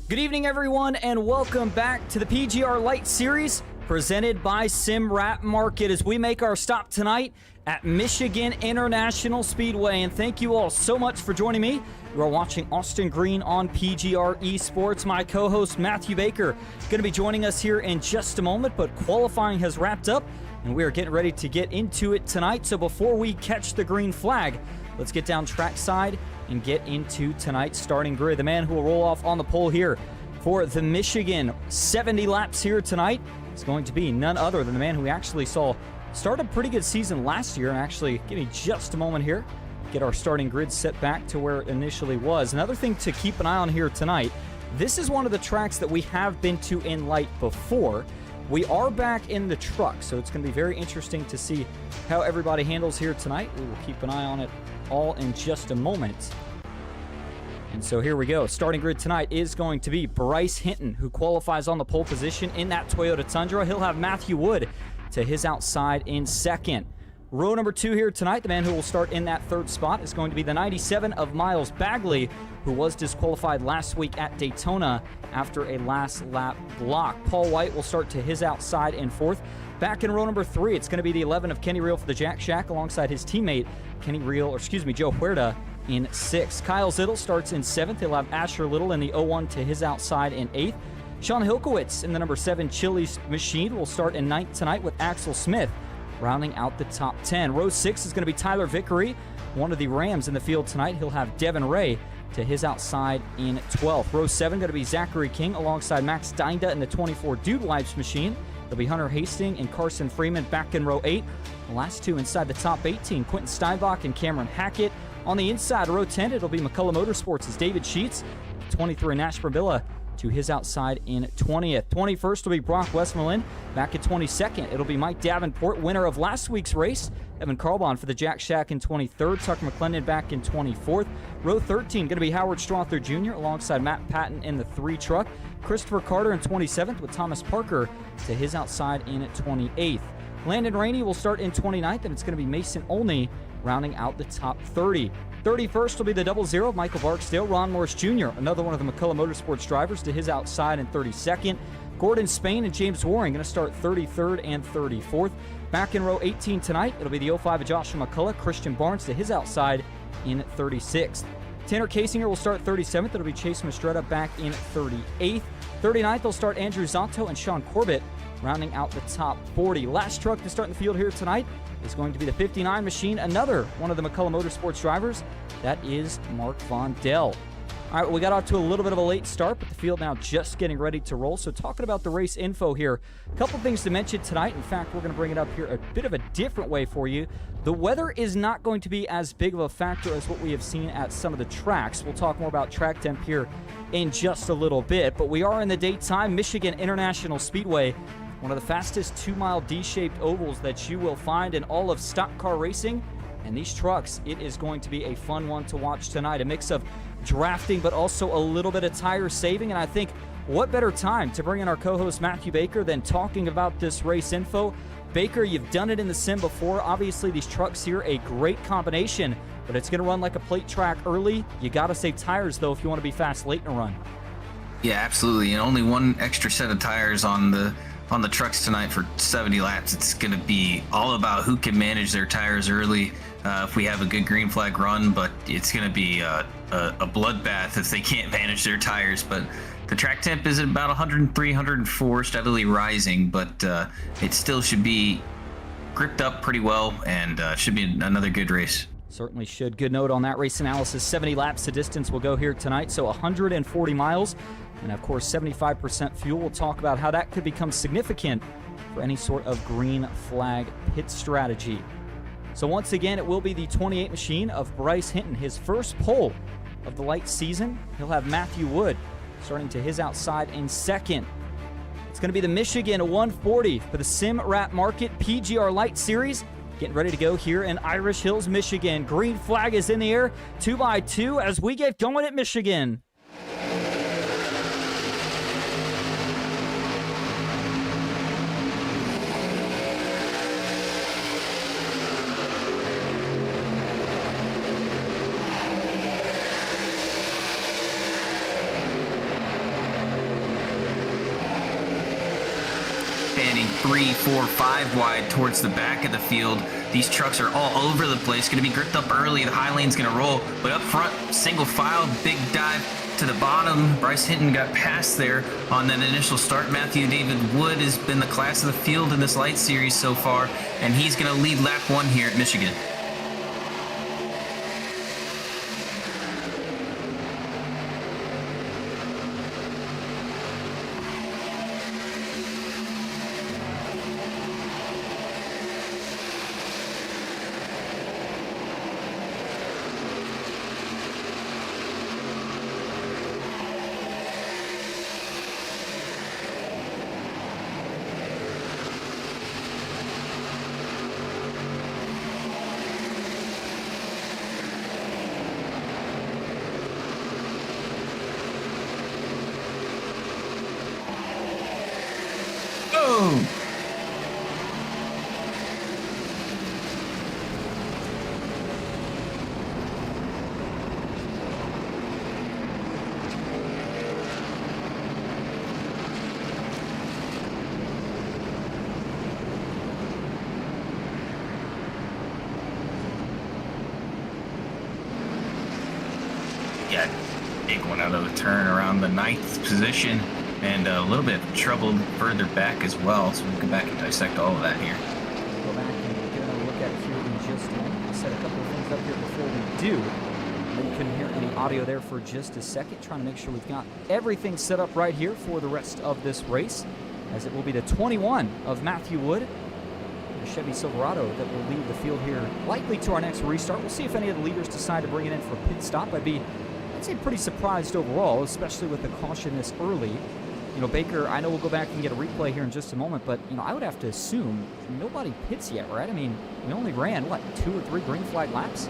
Good evening, everyone, and welcome back to the PGR Lite Series presented by SimRat Market as we make our stop tonight at Michigan International Speedway. And thank you all so much for joining me. You are watching Austin Green on PGR eSports. My co-host Matthew Baker going to be joining us here in just a moment, but qualifying has wrapped up and we are getting ready to get into it tonight. So before we catch the green flag, let's get down trackside and get into tonight's starting grid. The man who will roll off on the pole here for the Michigan 70 laps here tonight is going to be none other than the man who we actually saw start a pretty good season last year. And actually, give me just a moment here, get our starting grid set back to where it initially was. Another thing to keep an eye on here tonight, this is one of the tracks that we have been to in Lite before. We are back in the truck, so it's going to be very interesting to see how everybody handles here tonight. We will keep an eye on it all in just a moment. And so here we go. Starting grid tonight is going to be Bryce Hinton, who qualifies on the pole position in that Toyota Tundra. He'll have Matthew Wood to his outside in second. Row number 2 here tonight, the man who will start in that third spot is going to be the 97 of Miles Bagley, who was disqualified last week at Daytona after a last lap block. Paul White will start to his outside in fourth. Back in row number 3, it's going to be the 11 of Kenny Reel for the Jack Shack alongside his teammate Joe Huerta in 6th. Kyle Zittel starts in 7th. He'll have Asher Little in the 01 to his outside in 8th. Sean Hilkowitz in the number 7 Chili's Machine will start in 9th tonight with Axel Smith rounding out the top 10. Row 6 is going to be Tyler Vickery, one of the Rams in the field tonight. He'll have Devin Ray to his outside in 12th. Row 7 going to be Zachary King alongside Max Dinda in the 24 Dude Lives Machine. There'll be Hunter Hastings and Carson Freeman back in row 8. The last two inside the top 18, Quentin Steinbach and Cameron Hackett. On the inside, row 10, it'll be McCullough Motorsports' David Sheets, 23 Nash Brambilla to his outside in 20th. 21st will be Brock Westmoreland. Back at 22nd, it'll be Mike Davenport, winner of last week's race. Evan Carlbon for the Jack Shack in 23rd. Tucker McClendon back in 24th. Row 13, going to be Howard Strother Jr. alongside Matt Patton in the 3 truck. Christopher Carter in 27th with Thomas Parker to his outside in 28th. Landon Rainey will start in 29th, and it's going to be Mason Olney rounding out the top 30. 31st will be the 00 of Michael Barksdale. Ron Morris Jr., another one of the McCullough Motorsports drivers, to his outside in 32nd. Gordon Spain and James Waring going to start 33rd and 34th. Back in row 18 tonight, it'll be the 05 of Joshua McCullough. Christian Barnes to his outside in 36th. Tanner Kasinger will start 37th. It'll be Chase Mastretta back in 38th. 39th, they'll start Andrew Zotto and Sean Corbett rounding out the top 40. Last truck to start in the field here tonight is going to be the 59 Machine, another one of the McCullough Motorsports drivers. That is Mark Von Dell. All right, we got out to a little bit of a late start, but the field now just getting ready to roll. So talking about the race info here, a couple things to mention tonight. In fact, we're going to bring it up here a bit of a different way for you. The weather is not going to be as big of a factor as what we have seen at some of the tracks. We'll talk more about track temp here in just a little bit, but we are in the daytime. Michigan International Speedway, one of the fastest 2-mile D-shaped ovals that you will find in all of stock car racing. And these trucks, it is going to be a fun one to watch tonight. A mix of drafting, but also a little bit of tire saving. And I think what better time to bring in our co-host Matthew Baker than talking about this race info. Baker, you've done it in the sim before. Obviously, these trucks here, a great combination, but it's going to run like a plate track early. You got to save tires, though, if you want to be fast late in a run. Yeah, absolutely. And only one extra set of tires on the trucks tonight for 70 laps. It's going to be all about who can manage their tires early if we have a good green flag run, but it's going to be a bloodbath if they can't manage their tires. But the track temp is at about 103, 104, steadily rising, but it still should be gripped up pretty well and should be another good race. Certainly should. Good note on that race analysis. 70 laps to distance will go here tonight, so 140 miles. And of course, 75% fuel. We'll talk about how that could become significant for any sort of green flag pit strategy. So once again, it will be the 28 Machine of Bryce Hinton, his first pole of the Lite season. He'll have Matthew Wood starting to his outside in second. It's going to be the Michigan 140 for the SimRat Market PGR Lite Series. Getting ready to go here in Irish Hills, Michigan. Green flag is in the air, 2x2 as we get going at Michigan. 3, 4, 5 wide towards the back of the field. These trucks are all over the place. Going to be gripped up early. The high lane's going to roll. But up front, single file, big dive to the bottom. Bryce Hinton got past there on that initial start. Matthew David Wood has been the class of the field in this Lite Series so far, and he's going to lead lap 1 here at Michigan. Boom! Yeah, big one out of the turn around the 9th position. And a little bit of trouble further back as well, so we'll go back and dissect all of that here. Go back and get another look at it here in just a moment. I'll set a couple of things up here before we do. You couldn't hear any audio there for just a second. Trying to make sure we've got everything set up right here for the rest of this race, as it will be the 21 of Matthew Wood, the Chevy Silverado, that will lead the field here, likely to our next restart. We'll see if any of the leaders decide to bring it in for a pit stop. I'd say pretty surprised overall, especially with the caution this early. You know, Baker, I know we'll go back and get a replay here in just a moment, but, you know, I would have to assume nobody pits yet, right? I mean, we only ran, what, 2 or 3 green flag laps?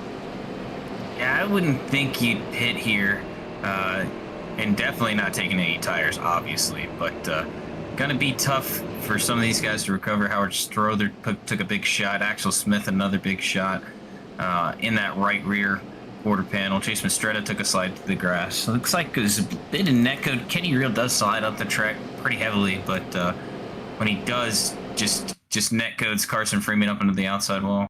Yeah, I wouldn't think you'd pit here, and definitely not taking any tires, obviously, but going to be tough for some of these guys to recover. Howard Strother took a big shot. Axel Smith, another big shot in that right rear quarter panel. Chase Mistretta took a slide to the grass. So it looks like there's a bit of netcode. Kenny Reel does slide up the track pretty heavily, but when he does, just netcodes Carson Freeman up into the outside wall.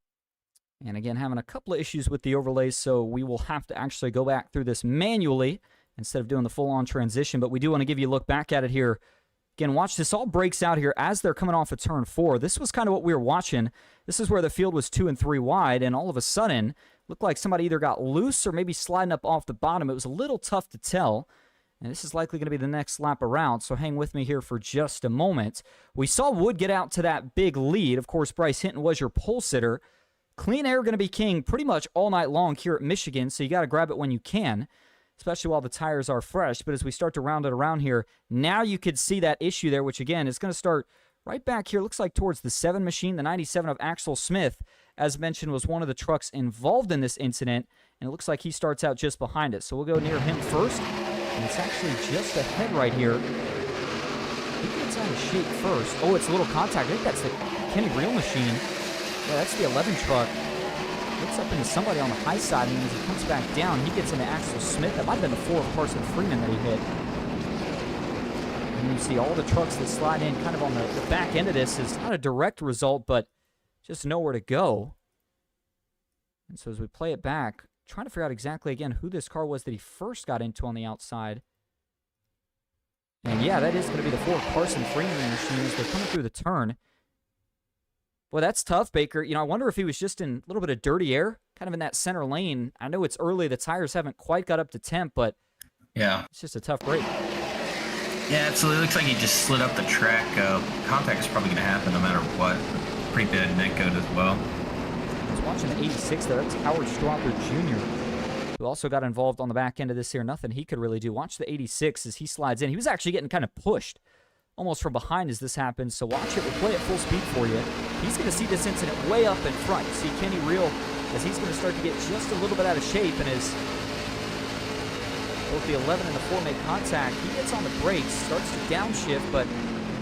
And again, having a couple of issues with the overlays, so we will have to actually go back through this manually instead of doing the full-on transition, but we do want to give you a look back at it here. Again, watch this all breaks out here as they're coming off of turn 4. This was kind of what we were watching. This is where the field was 2 and 3 wide, and all of a sudden, looked like somebody either got loose or maybe sliding up off the bottom. It was a little tough to tell, and this is likely going to be the next lap around, so hang with me here for just a moment. We saw Wood get out to that big lead. Of course, Bryce Hinton was your pole sitter. Clean air going to be king pretty much all night long here at Michigan, so you got to grab it when you can, especially while the tires are fresh. But as we start to round it around here, now you could see that issue there, which again is going to start right back here. Looks like towards the 7 machine, the 97 of Axel Smith, as mentioned, was one of the trucks involved in this incident, and it looks like he starts out just behind it. So we'll go near him first, and it's actually just ahead right here. He gets out of shape first. Oh, it's a little contact. I think that's the Kenny Reel machine. Yeah, that's the 11 truck. Gets up into somebody on the high side, and as he comes back down, he gets into Axel Smith. That might have been the 4 of Carson Freeman that he hit. And you see all the trucks that slide in kind of on the back end of this is not a direct result, but just nowhere to go. And so as we play it back, trying to figure out exactly, again, who this car was that he first got into on the outside. And yeah, that is going to be the 4 of Carson Freeman machine as they're coming through the turn. Boy, that's tough, Baker. You know, I wonder if he was just in a little bit of dirty air, kind of in that center lane. I know it's early. The tires haven't quite got up to temp, but yeah, it's just a tough break. Yeah, absolutely. Looks like he just slid up the track. Contact is probably going to happen no matter what. Pretty bad netcode as well. I was watching the 86 there. That's Howard Strother Jr., who also got involved on the back end of this here. Nothing he could really do. Watch the 86 as he slides in. He was actually getting kind of pushed almost from behind as this happens. So watch it. We'll play at full speed for you. He's going to see this incident way up in front. You see Kenny Reel as he's going to start to get just a little bit out of shape, and as both the 11 and the 4 make contact, he gets on the brakes, starts to downshift, but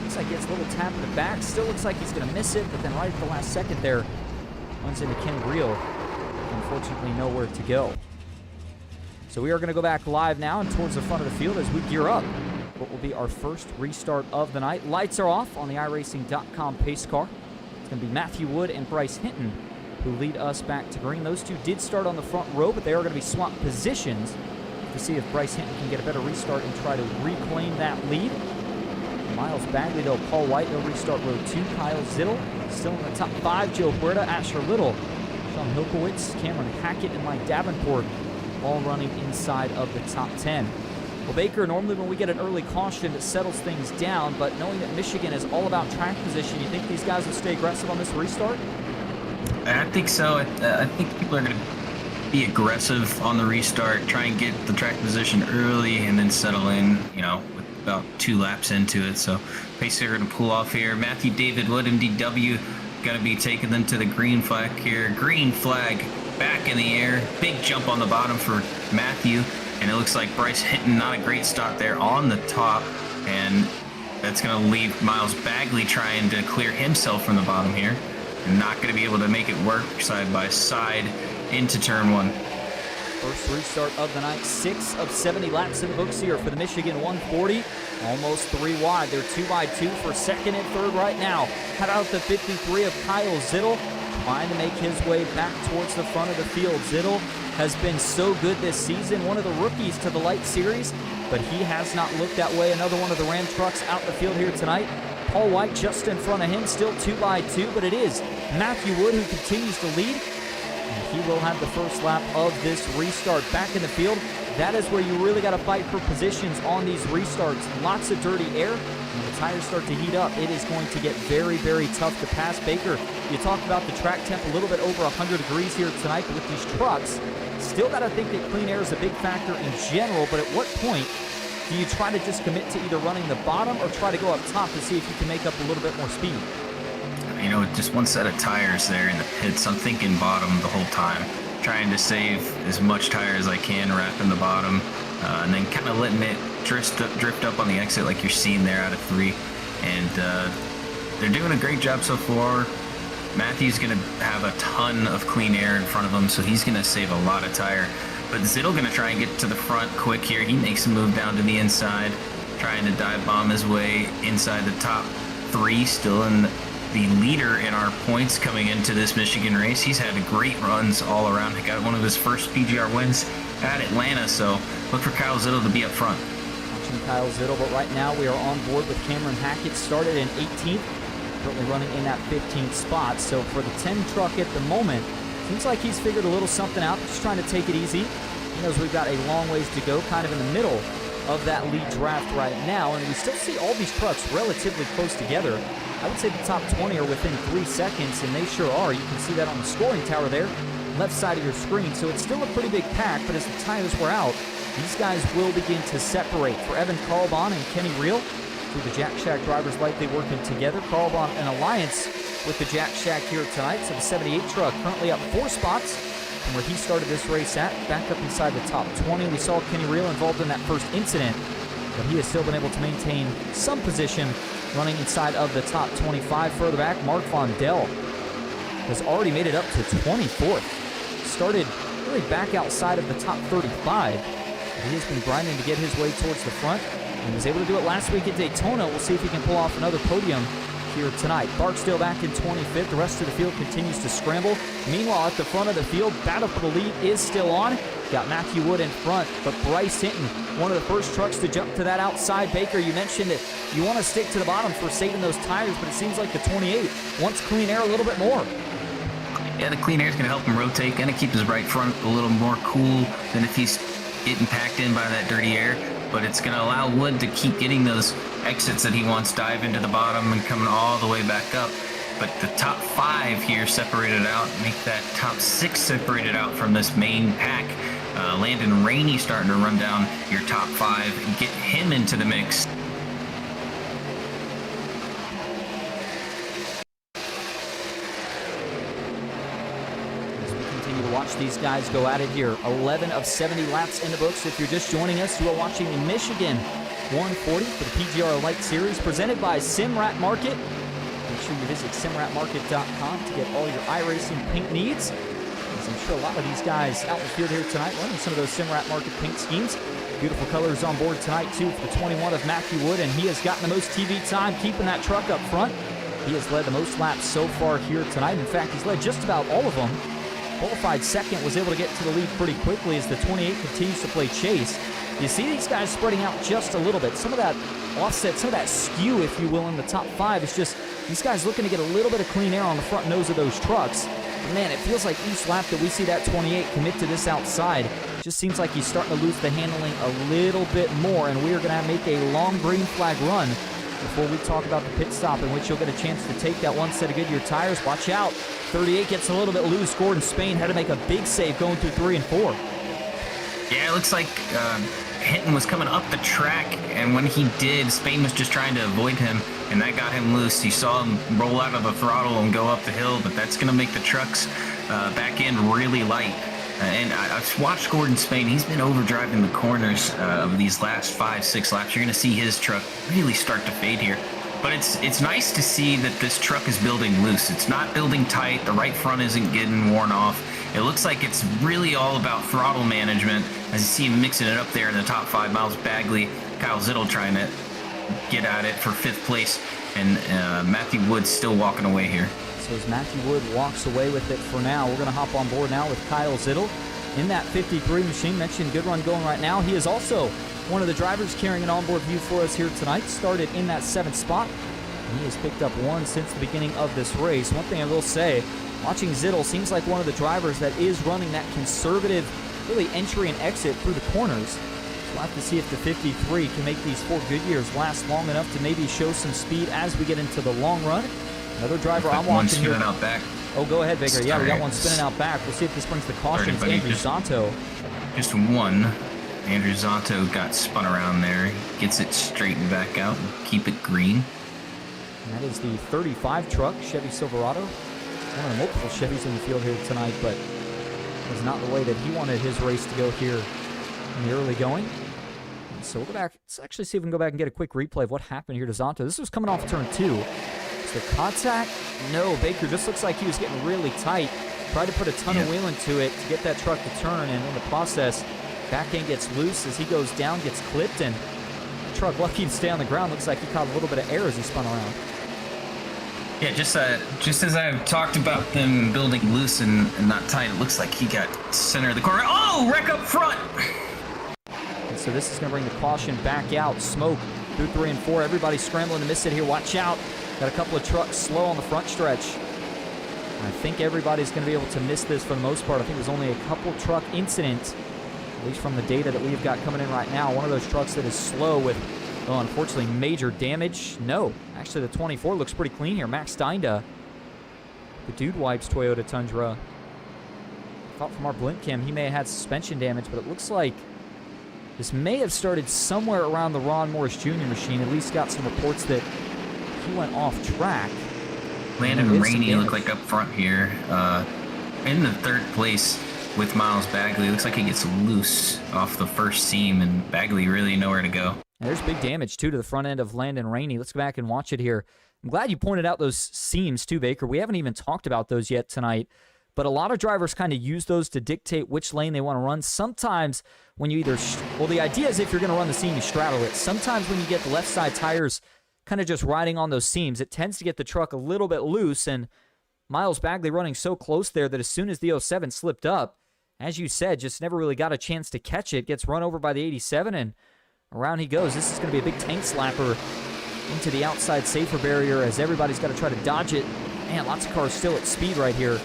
looks like he gets a little tap in the back. Still looks like he's going to miss it, but then right at the last second there, runs into Kenny Reel. Unfortunately, nowhere to go. So we are going to go back live now and towards the front of the field as we gear up what will be our first restart of the night. Lights are off on the iRacing.com pace car. It's going to be Matthew Wood and Bryce Hinton who lead us back to green. Those two did start on the front row, but they are going to be swapped positions to see if Bryce Hinton can get a better restart and try to reclaim that lead. Miles Bagley, though, Paul White, he'll restart row 2. Kyle Zittel still in the top 5. Joe Huerta, Asher Little, Sean Hilkowitz, Cameron Hackett, and Mike Davenport all running inside of the top 10. Well, Baker, normally when we get an early caution, it settles things down, but knowing that Michigan is all about track position, you think these guys will stay aggressive on this restart? I think so. I think people are going to be aggressive on the restart, try and get the track position early, and then settle in, with about 2 laps into it. So Pacer going to pull off here. Matthew David Wood, MDW, going to be taking them to the green flag here. Green flag back in the air. Big jump on the bottom for Matthew. And it looks like Bryce Hinton, not a great start there on the top. And that's going to leave Miles Bagley trying to clear himself from the bottom here. And not going to be able to make it work side by side into turn 1. First restart of the night. 6 of 70 laps in the books here for the Michigan 140. Almost 3 wide. They're 2 by 2 for second and third right now. Cut out the 53 of Kyle Zittel, trying to make his way back towards the front of the field. Zittel has been so good this season, one of the rookies to the Lite Series, but he has not looked that way. Another one of the Ram trucks out the field here tonight. Paul White just in front of him, still 2 by 2, but it is Matthew Wood who continues to lead. And he will have the first lap of this restart. Back in the field, that is where you really got to fight for positions on these restarts. Lots of dirty air. When the tires start to heat up, it is going to get very, very tough to pass. Baker, you talked about the track temp a little bit over 100 degrees here tonight, but with these trucks, still got to think that clean air is a big factor in general, but at what point do you try to just commit to either running the bottom or try to go up top to see if you can make up a little bit more speed? Just one set of tires there in the pits. I'm thinking bottom the whole time, trying to save as much tire as I can, wrapping the bottom, and then kind of letting it drift up on the exit like you're seeing there out of 3. And they're doing a great job so far. Matthew's going to have a ton of clean air in front of him, so he's going to save a lot of tire. But Zittel going to try and get to the front quick here. He makes a move down to the inside, trying to dive bomb his way inside the top 3, still in the leader in our points coming into this Michigan race. He's had great runs all around. He got one of his first PGR wins at Atlanta, so look for Kyle Zittel to be up front. Watching Kyle Zittel, but right now we are on board with Cameron Hackett, started in 18th, currently running in that 15th spot. So for the 10 truck at the moment, seems like he's figured a little something out, just trying to take it easy. He knows we've got a long ways to go, kind of in the middle of that lead draft right now, and we still see all these trucks relatively close together. I would say the top 20 are within 3 seconds, and they sure are. You can see that on the scoring tower there, left side of your screen. So it's still a pretty big pack, but as the tires wear out, these guys will begin to separate. For Evan Carlbon and Kenny Reel, two of the Jack Shack drivers likely working together. Carlbon an alliance with the Jack Shack here tonight. So the 78 truck currently up 4 spots from where he started this race at, back up inside the top 20. We saw Kenny Reel involved in that first incident, but he has still been able to maintain some position running inside of the top 25. Further back, Mark Vondell has already made it up to 24th. Started really back outside of the top 35. He has been grinding to get his way towards the front and was able to do it last week at Daytona. We'll see if he can pull off another podium here tonight. Barksdale back in 25th. The rest of the field continues to scramble. Meanwhile, at the front of the field, battle for the lead is still on. Got Matthew Wood in front, but Bryce Hinton, one of the first trucks to jump to that outside. Baker, you mentioned that you want to stick to the bottom for saving those tires, but it seems like the 28 wants clean air a little bit more. Yeah, the clean air is going to help him rotate, going to keep his right front a little more cool than if he's getting packed in by that dirty air. But it's going to allow Wood to keep getting those exits that he wants, dive into the bottom and coming all the way back up. But the top 5 here separated out, make that top 6 separated out from this main pack. Landon Rainey starting to run down your top 5 and get him into the mix. Watch these guys go at it here. 11 of 70 laps in the books. If you're just joining us, you are watching the Michigan 140 for the PGR Lite Series presented by Simrat Market. Make sure you visit simratmarket.com to get all your iRacing paint needs. As I'm sure a lot of these guys out in the field here tonight running some of those Simrat Market paint schemes. Beautiful colors on board tonight, too, for the 21 of Matthew Wood, and he has gotten the most TV time, keeping that truck up front. He has led the most laps so far here tonight. In fact, he's led just about all of them. Qualified second, was able to get to the lead pretty quickly as the 28 continues to play chase. You see these guys spreading out just a little bit. Some of that offset, some of that skew, if you will, in the top 5. It's just these guys looking to get a little bit of clean air on the front nose of those trucks. But man, it feels like each lap that we see that 28 commit to this outside, just seems like he's starting to lose the handling a little bit more, and we are going to make a long green flag run before we talk about the pit stop in which you'll get a chance to take that one set of Goodyear tires. Watch out. 38 gets a little bit loose. Gordon Spain had to make a big save going through 3 and 4. Yeah, it looks like Hinton was coming up the track, and when he did, Spain was just trying to avoid him, and that got him loose. You saw him roll out of the throttle and go up the hill, but that's going to make the truck's back end really light. And I've watched Gordon Spain. He's been overdriving the corners of these last 5-6 laps. You're going to see his truck really start to fade here. But it's nice to see that this truck is building loose. It's not building tight. The right front isn't getting worn off. It looks like it's really all about throttle management. As you see him mixing it up there in the top 5, Miles Bagley, Kyle Zittel trying to get at it for 5th place. And Matthew Wood's still walking away here. So as Matthew Wood walks away with it for now, we're going to hop on board now with Kyle Zittel in that 53 machine. Mentioned good run going right now. He is also one of the drivers carrying an onboard view for us here tonight. Started in that 7th spot. And he has picked up 1 since the beginning of this race. One thing I will say, watching Zittel seems like one of the drivers that is running that conservative, really entry and exit through the corners. So we'll have to see if the 53 can make these 4 Goodyears last long enough to maybe show some speed as we get into the long run. Another driver I'm watching here. Out back. Oh, go ahead, Baker. Yeah, we got one spinning out back. We'll see if this brings the caution. It's Andrew Zonto. Just one. Andrew Zonto got spun around there. Gets it straightened back out and keep it green. And that is the 35 truck, Chevy Silverado. One of the multiple Chevys in the field here tonight, but it was not the way that he wanted his race to go here in the early going. And so we'll go back. Let's actually see if we can go back and get a quick replay of what happened here to Zonto. This was coming off turn 2. The contact? No, Baker just looks like he was getting really tight. Tried to put a ton of wheel into it to get that truck to turn, and in the process, back end gets loose as he goes down, gets clipped, and the truck, lucky to stay on the ground, looks like he caught a little bit of air as he spun around. Yeah, just as I've talked about them building loose and not tight, it looks like he got center of the corner. Oh, wreck up front! And so this is going to bring the caution back out. Smoke through 3 and 4. Everybody's scrambling to miss it here. Watch out. Got a couple of trucks slow on the front stretch. I think everybody's going to be able to miss this for the most part. I think there's only a couple truck incidents, at least from the data that we've got coming in right now. One of those trucks that is slow with, well, unfortunately, major damage. No, actually the 24 looks pretty clean here. Max Steinda, the Dude Wipes Toyota Tundra. I thought from our blimp cam he may have had suspension damage, but it looks like this may have started somewhere around the Ron Morris Jr. machine. At least got some reports that he went off track. Landon Rainey looked like up front here. In the 3rd place with Miles Bagley. Looks like he gets loose off the first seam, and Bagley really nowhere to go. And there's big damage, too, to the front end of Landon Rainey. Let's go back and watch it here. I'm glad you pointed out those seams, too, Baker. We haven't even talked about those yet tonight. But a lot of drivers kind of use those to dictate which lane they want to run. Sometimes when you either... well, the idea is if you're going to run the seam, you straddle it. Sometimes when you get the left side tires kind of just riding on those seams, it tends to get the truck a little bit loose, and Miles Bagley running so close there that as soon as the 07 slipped up, as you said, just never really got a chance to catch it, gets run over by the 87, and around he goes. This is going to be a big tank slapper into the outside safer barrier as everybody's got to try to dodge it. Man, lots of cars still at speed right here.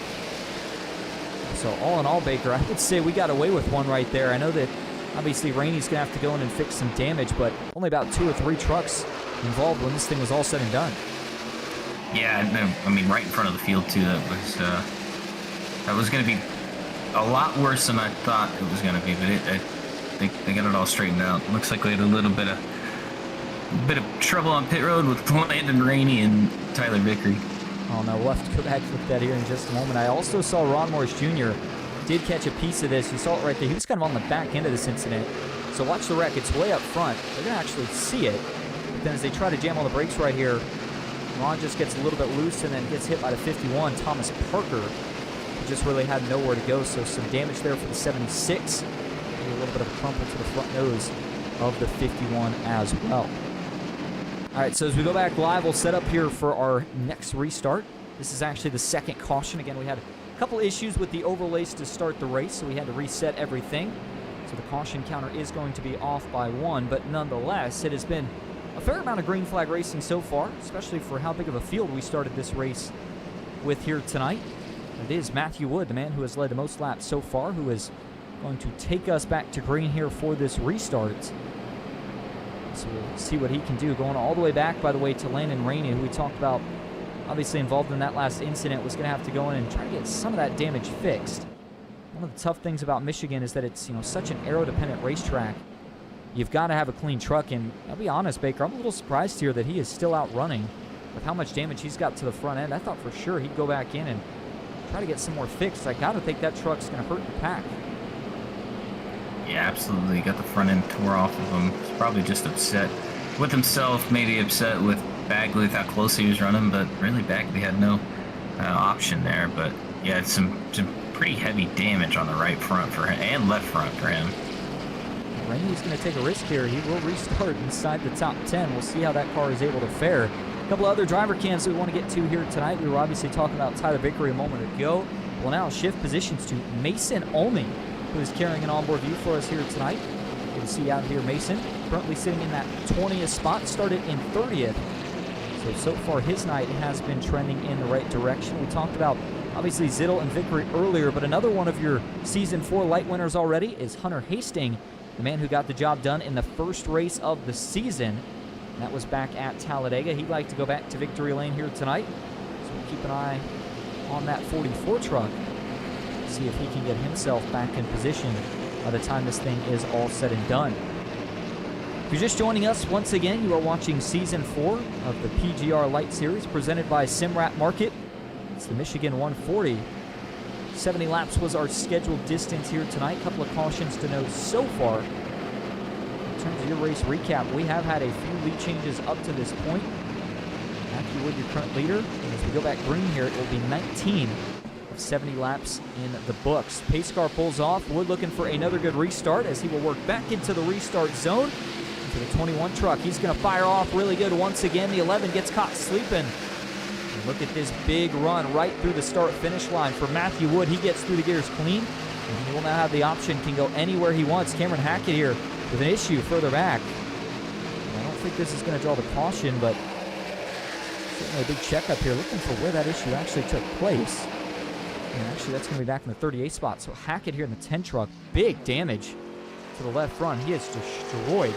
So all in all, Baker, I would say we got away with one right there. I know that obviously Rainey's going to have to go in and fix some damage, but only about 2 or 3 trucks involved when this thing was all said and done. Yeah, no, I mean, right in front of the field, too. That was going to be a lot worse than I thought it was going to be, but they got it all straightened out. Looks like we had a bit of trouble on pit road with Landon Rainey and Tyler Vickery. Oh, no, we'll have to go back and look at that here in just a moment. I also saw Ron Morris Jr. did catch a piece of this. You saw it right there. He was kind of on the back end of this incident. So watch the wreck. It's way up front. They're going to actually see it. But then as they try to jam on the brakes right here, Ron just gets a little bit loose and then gets hit by the 51, Thomas Parker, who just really had nowhere to go. So some damage there for the 76. a little bit of a crumple to the front nose of the 51 as well. All right, so as we go back live, we'll set up here for our next restart. This is actually the second caution. Again, we had a couple issues with the overlays to start the race, so we had to reset everything. So the caution counter is going to be off by 1, but nonetheless, it has been a fair amount of green flag racing so far, especially for how big of a field we started this race with here tonight. It is Matthew Wood, the man who has led the most laps so far, who is going to take us back to green here for this restart. So we'll see what he can do. Going all the way back, by the way, to Landon Rainey, who we talked about, obviously involved in that last incident, was going to have to go in and try to get some of that damage fixed. One of the tough things about Michigan is that it's, such an aero-dependent racetrack. You've got to have a clean truck, and I'll be honest, Baker, I'm a little surprised here that he is still out running with how much damage he's got to the front end. I thought for sure he'd go back in and try to get some more fixed. I got to think that truck's going to hurt the pack. Yeah, absolutely. Got the front end tore off of him. He's probably just upset with himself, maybe upset with Bagley, with how close he was running, but really Bagley had no option there. But yeah, it's some pretty heavy damage on the right front for him and left front for him. Rainey's going to take a risk here. He will restart inside the top 10. We'll see how that car is able to fare. A couple of other driver cams that we want to get to here tonight. We were obviously talking about Tyler Vickery a moment ago. We'll now shift positions to Mason Olney, who is carrying an onboard view for us here tonight. You can see out here Mason currently sitting in that 20th spot, started in 30th. So far his night has been trending in the right direction. We talked about obviously Zittel and Vickery earlier, but another one of your Season 4 light winners already is Hunter Hastings, the man who got the job done in the first race of the season. And that was back at Talladega. He'd like to go back to victory lane here tonight. So we'll keep an eye on that 44 truck. See if he can get himself back in position by the time this thing is all said and done. If you're just joining us, once again, you are watching Season 4 of the PGR Lite Series presented by Simrat Market. It's the Michigan 140. 70 laps was our scheduled distance here tonight. A couple of cautions to note so far. In terms of your race recap, we have had a few lead changes up to this point. Matthew Wood, your current leader. And as we go back green here, it will be 19 of 70 laps in the books. Pace car pulls off. Wood looking for another good restart as he will work back into the restart zone. Into the 21 truck. He's going to fire off really good once again. The 11 gets caught sleeping. And look at this big run right through the start-finish line for Matthew Wood. He gets through the gears clean, and he will now have the option, can go anywhere he wants. Cameron Hackett here with an issue further back. And I don't think this is going to draw the caution, but certainly a big checkup here, looking for where that issue actually took place. And actually, that's going to be back in the 38 spot. So Hackett here in the 10 truck, big damage to the left front. He is destroyed.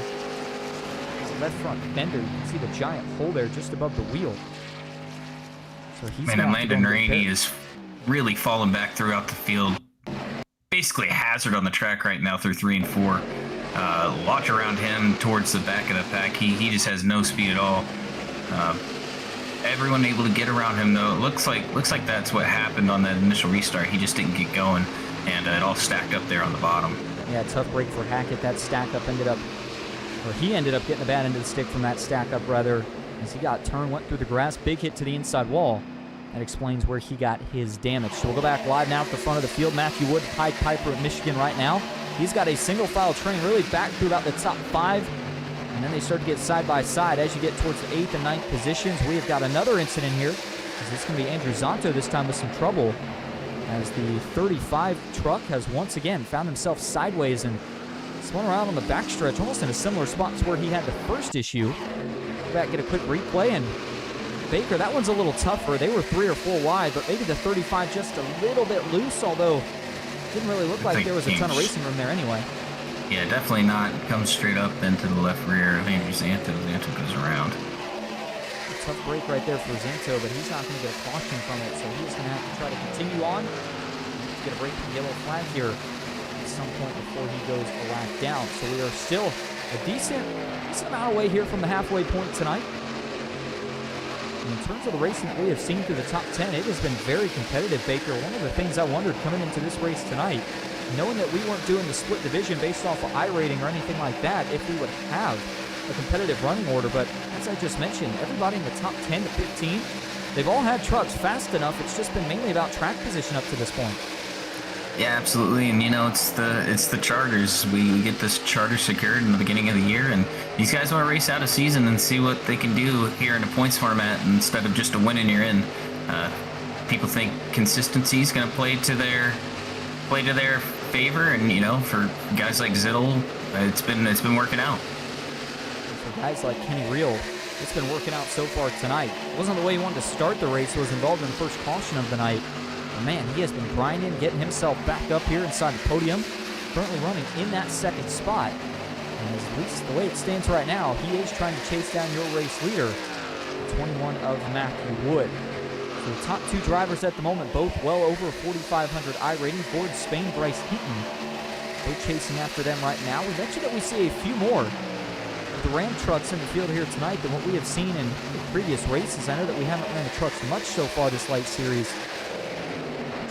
His left front fender, you can see the giant hole there just above the wheel. So he's Man, and Landon Rainey is really falling back throughout the field. Basically a hazard on the track right now through 3 and 4. Watch around him towards the back of the pack. He just has no speed at all. Everyone able to get around him though. It looks like that's what happened on that initial restart. He just didn't get going, and it all stacked up there on the bottom. Yeah, tough break for Hackett. That stack up he ended up getting a bad end of the stick from that stack up rather, as he got turned, went through the grass, big hit to the inside wall. That explains where he got his damage. So we'll go back live now at the front of the field. Matthew Wood, Pied Piper at Michigan right now. He's got a single file train really back through about the top 5. And then they start to get side by side as you get towards the 8th and 9th positions. We have got another incident here. This is going to be Andrew Zonto this time with some trouble, as the 35 truck has once again found himself sideways and spun around on the backstretch, almost in a similar spot to where he had the first issue. Go back, get a quick replay, and Baker, that one's a little tougher. They were 3 or 4 wide, but maybe the 35 just a little bit loose, although it didn't really look like there was a ton of racing room there anyway. Yeah, definitely not. Comes straight up then to the left rear of Andrew Zanto. Zanto goes around. A tough break right there for Zanto, but he's not going to get a caution from it, so he's going to have to try to continue on. Get a break from the yellow flag here at some point before he goes a lap down. So we are still a decent amount away here from the halfway point tonight. And in terms of the racing that we have seen through the top 10, it has been very competitive, Baker. One of the things I wondered coming into this race tonight, knowing that we weren't doing the split division based off of iRating or anything like that, if we would have a competitive running order. But as I just mentioned, everybody in the top 10 to 15, they've all had trucks fast enough. It's just been mainly about track position up to this point. Yeah, absolutely. And it's the charters. We get this charter secured in the beginning of the year, and these guys want to race out a season and see what they can do here in a points format instead of just a win and you're in. People think consistency is going to play to their favor, and for guys like Zittel, it's been working out. For guys like Kenny Reel, it's been working out so far tonight. It wasn't the way he wanted to start the race. He was involved in the first caution of the night. But man, he has been grinding, getting himself back up here inside the podium. Currently running in that second spot. And at least the way it stands right now, he is trying to chase down your race leader, 21 of Matthew Wood. So the top two drivers at the moment, both well over 4,500 I rating. Gordon Spain, Bryce Heaton, both chasing after them right now. We mentioned that we see a few more of the Ram trucks in the field here tonight than what we have seen in previous races. I know that we haven't ran the trucks much so far this Lite Series.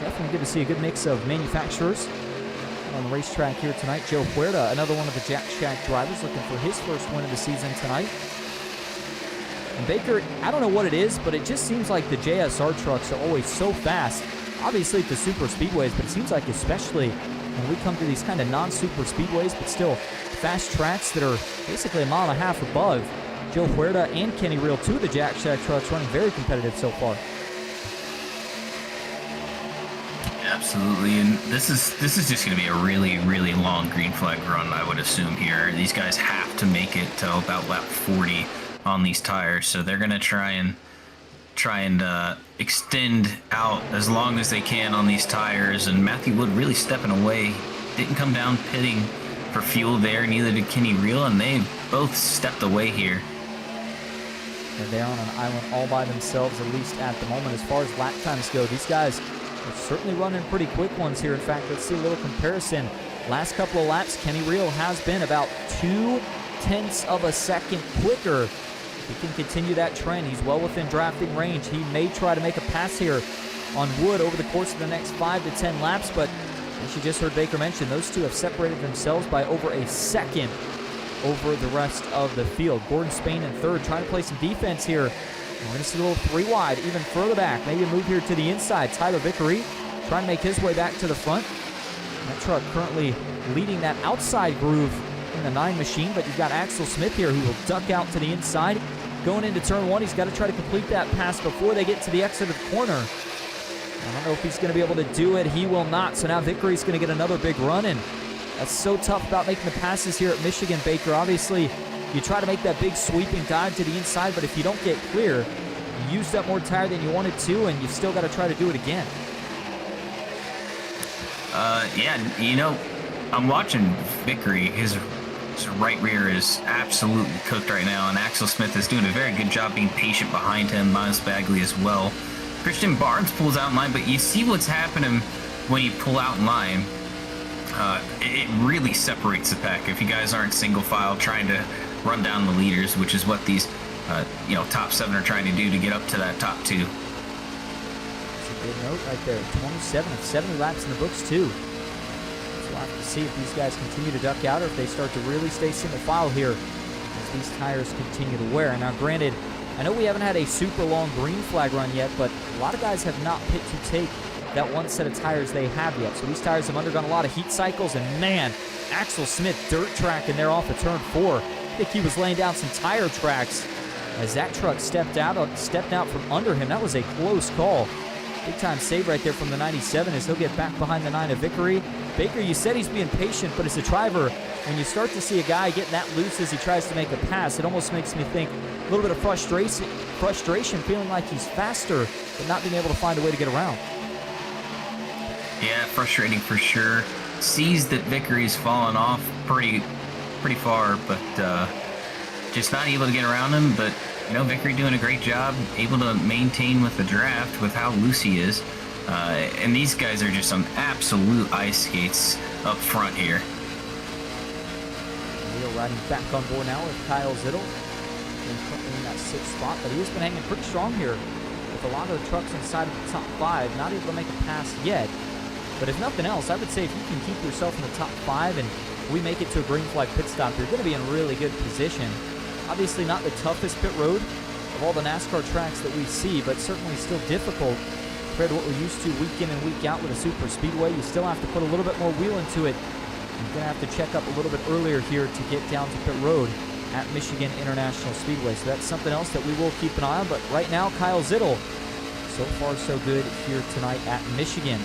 Definitely good to see a good mix of manufacturers on the racetrack here tonight. Joe Huerta, another one of the Jack Shack drivers, looking for his first win of the season tonight. And Baker, I don't know what it is, but it just seems like the JSR trucks are always so fast. Obviously at the super speedways, but it seems like especially when we come to these kind of non-super speedways, but still fast tracks that are basically a mile and a half above. Joe Huerta and Kenny Reel, two of the Jack Shack trucks, running very competitive so far. Absolutely, and this is just going to be a really, really long green flag run, I would assume here. These guys have to make it to about lap 40 on these tires, so they're going to try and extend out as long as they can on these tires. And Matthew Wood really stepping away, didn't come down pitting for fuel there, neither did Kenny Reel, and they both stepped away here. And they're on an island all by themselves, at least at the moment. As far as lap times go, these guys are certainly running pretty quick ones here. In fact, let's see a little comparison. Last couple of laps, Kenny Reel has been about 0.2 of a second quicker. If he can continue that trend, he's well within drafting range. He may try to make a pass here on Wood over the course of the next 5 to 10 laps, but as you just heard Baker mention, those two have separated themselves by over a second over the rest of the field. Gordon Spain in third, trying to play some defense here. We're going to see a little 3 wide, even further back. Maybe a move here to the inside. Tyler Vickery trying to make his way back to the front. That truck currently leading that outside groove in the 9 machine, but you've got Axel Smith here who will duck out to the inside. Going into turn 1, he's got to try to complete that pass before they get to the exit of the corner. I don't know if he's going to be able to do it. He will not. So now Vickery's going to get another big run, and that's so tough about making the passes here at Michigan, Baker. Obviously, you try to make that big sweeping dive to the inside, but if you don't get clear, you used up more tire than you wanted to, and you've still got to try to do it again. Yeah, I'm watching Vickery. His right rear is absolutely cooked right now, and Axel Smith is doing a very good job being patient behind him. Miles Bagley as well. Christian Barnes pulls out in line, but you see what's happening when you pull out in line. It really separates the pack. If you guys aren't single file trying to run down the leaders, which is what these top 7 are trying to do to get up to that top 2. That's a good note right there. 27 of 70 laps in the books too. So we'll have to see if these guys continue to duck out or if they start to really stay single file here as these tires continue to wear. Now granted, I know we haven't had a super long green flag run yet, but a lot of guys have not pit to take that one set of tires they have yet. So these tires have undergone a lot of heat cycles, and man, Axel Smith dirt tracking there off of turn 4. I think he was laying down some tire tracks as that truck stepped out from under him. That was a close call. Big time save right there from the 97 as he'll get back behind the 9 of Vickery. Baker, you said he's being patient, but as a driver, when you start to see a guy getting that loose as he tries to make a pass, it almost makes me think a little bit of frustration, feeling like he's faster, but not being able to find a way to get around. Yeah, frustrating for sure. Sees that Vickery's fallen off pretty far, but just not able to get around him. But Vickery doing a great job, able to maintain with the draft with how loose he is. And these guys are just some absolute ice skates up front here. Neil riding back on board now with Kyle Zittel. Currently in that 6th spot, but he has been hanging pretty strong here with a lot of the trucks inside of the top 5. Not able to make a pass yet. But if nothing else, I would say if you can keep yourself in the top 5 and we make it to a green flag pit stop, you're going to be in really good position. Obviously not the toughest pit road of all the NASCAR tracks that we see, but certainly still difficult compared to what we're used to week in and week out with a super speedway. You still have to put a little bit more wheel into it. You're going to have to check up a little bit earlier here to get down to pit road at Michigan International Speedway. So that's something else that we will keep an eye on. But right now, Kyle Zittel, so far so good here tonight at Michigan.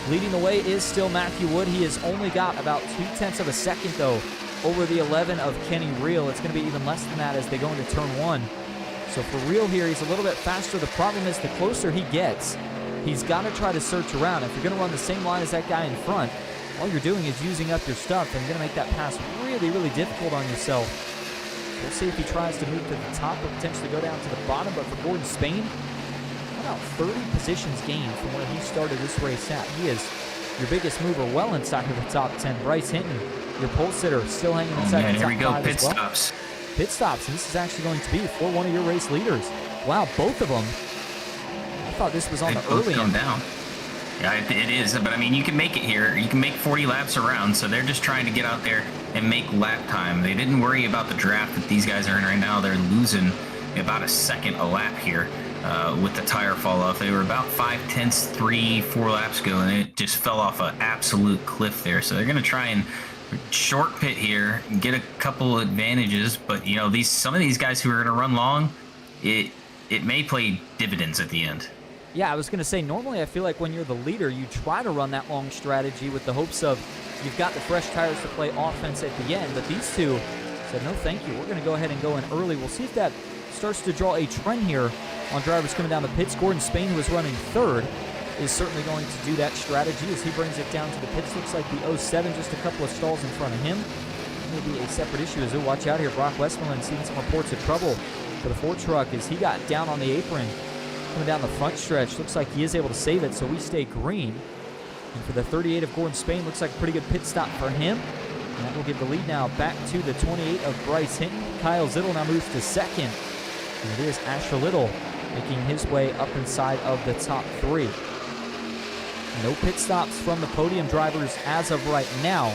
Leading the way is still Matthew Wood. He has only got about 0.2 of a second, though, over the 11 of Kenny Reel. It's going to be even less than that as they go into turn 1. So for Reel here, he's a little bit faster. The problem is the closer he gets, he's got to try to search around. If you're going to run the same line as that guy in front, all you're doing is using up your stuff, and you're going to make that pass really, really difficult on yourself. We'll see if he tries to move to the top or potentially go down to the bottom. But for Gordon Spain, about 30 positions gained from where he started this race at. He is your biggest mover, well inside of the top 10. Bryce Hinton, your pole sitter, still hanging inside the top 5 as well. Here we go, pit stops. Pit stops, and this is actually going to be for one of your race leaders. Wow, both of them. I thought this was on the early end. Down. Yeah, it is, but I mean, you can make it here. You can make 40 laps around, so they're just trying to get out there and make lap time. They didn't worry about the draft that these guys are in right now. They're losing about a second a lap here with the tire fall off. They were about 5/10, 3-4 laps ago, and it just fell off an absolute cliff there. So they're going to try and short pit here, get a couple advantages, but you know, some of these guys who are going to run long, it may play dividends at the end. Yeah, I was going to say, normally I feel like when you're the leader, you try to run that long strategy with the hopes of you've got the fresh tires to play offense at the end, but these two said, no thank you, we're going to go ahead and go in early. We'll see if that starts to draw a trend here on drivers coming down the pits. Gordon Spain, who is running third, is certainly going to do that strategy as he brings it down to the pits. Looks like the 07 just a couple of stalls in front of him. Maybe a separate issue as he'll watch out here. Brock Westmoreland seeing some reports of trouble for the Ford truck as he got down on the apron coming down the front stretch. Looks like he is able to save it, so we stay green. And for the 38 of Gordon Spain, looks like a pretty good pit stop for him. And that will give the lead now back to the 28 of Bryce Hinton. Kyle Zittel now moves to second. And it is Asher Little making his way up inside of the top 3. No pit stops from the podium drivers as of right now.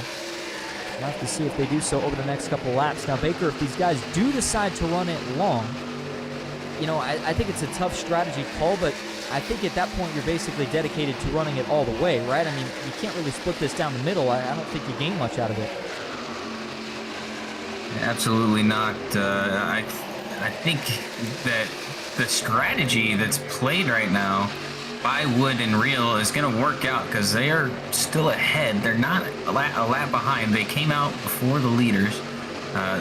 We'll have to see if they do so over the next couple of laps. Now, Baker, if these guys do decide to run it long, you know, I think it's a tough strategy call, but I think at that point you're basically dedicated to running it all the way, right? I mean, you can't really split this down the middle. I don't think you gain much out of it. Absolutely not. I think that the strategy that's played right now by Wood and Reel is going to work out because they are still ahead. They're not a lap behind. They came out before the leaders.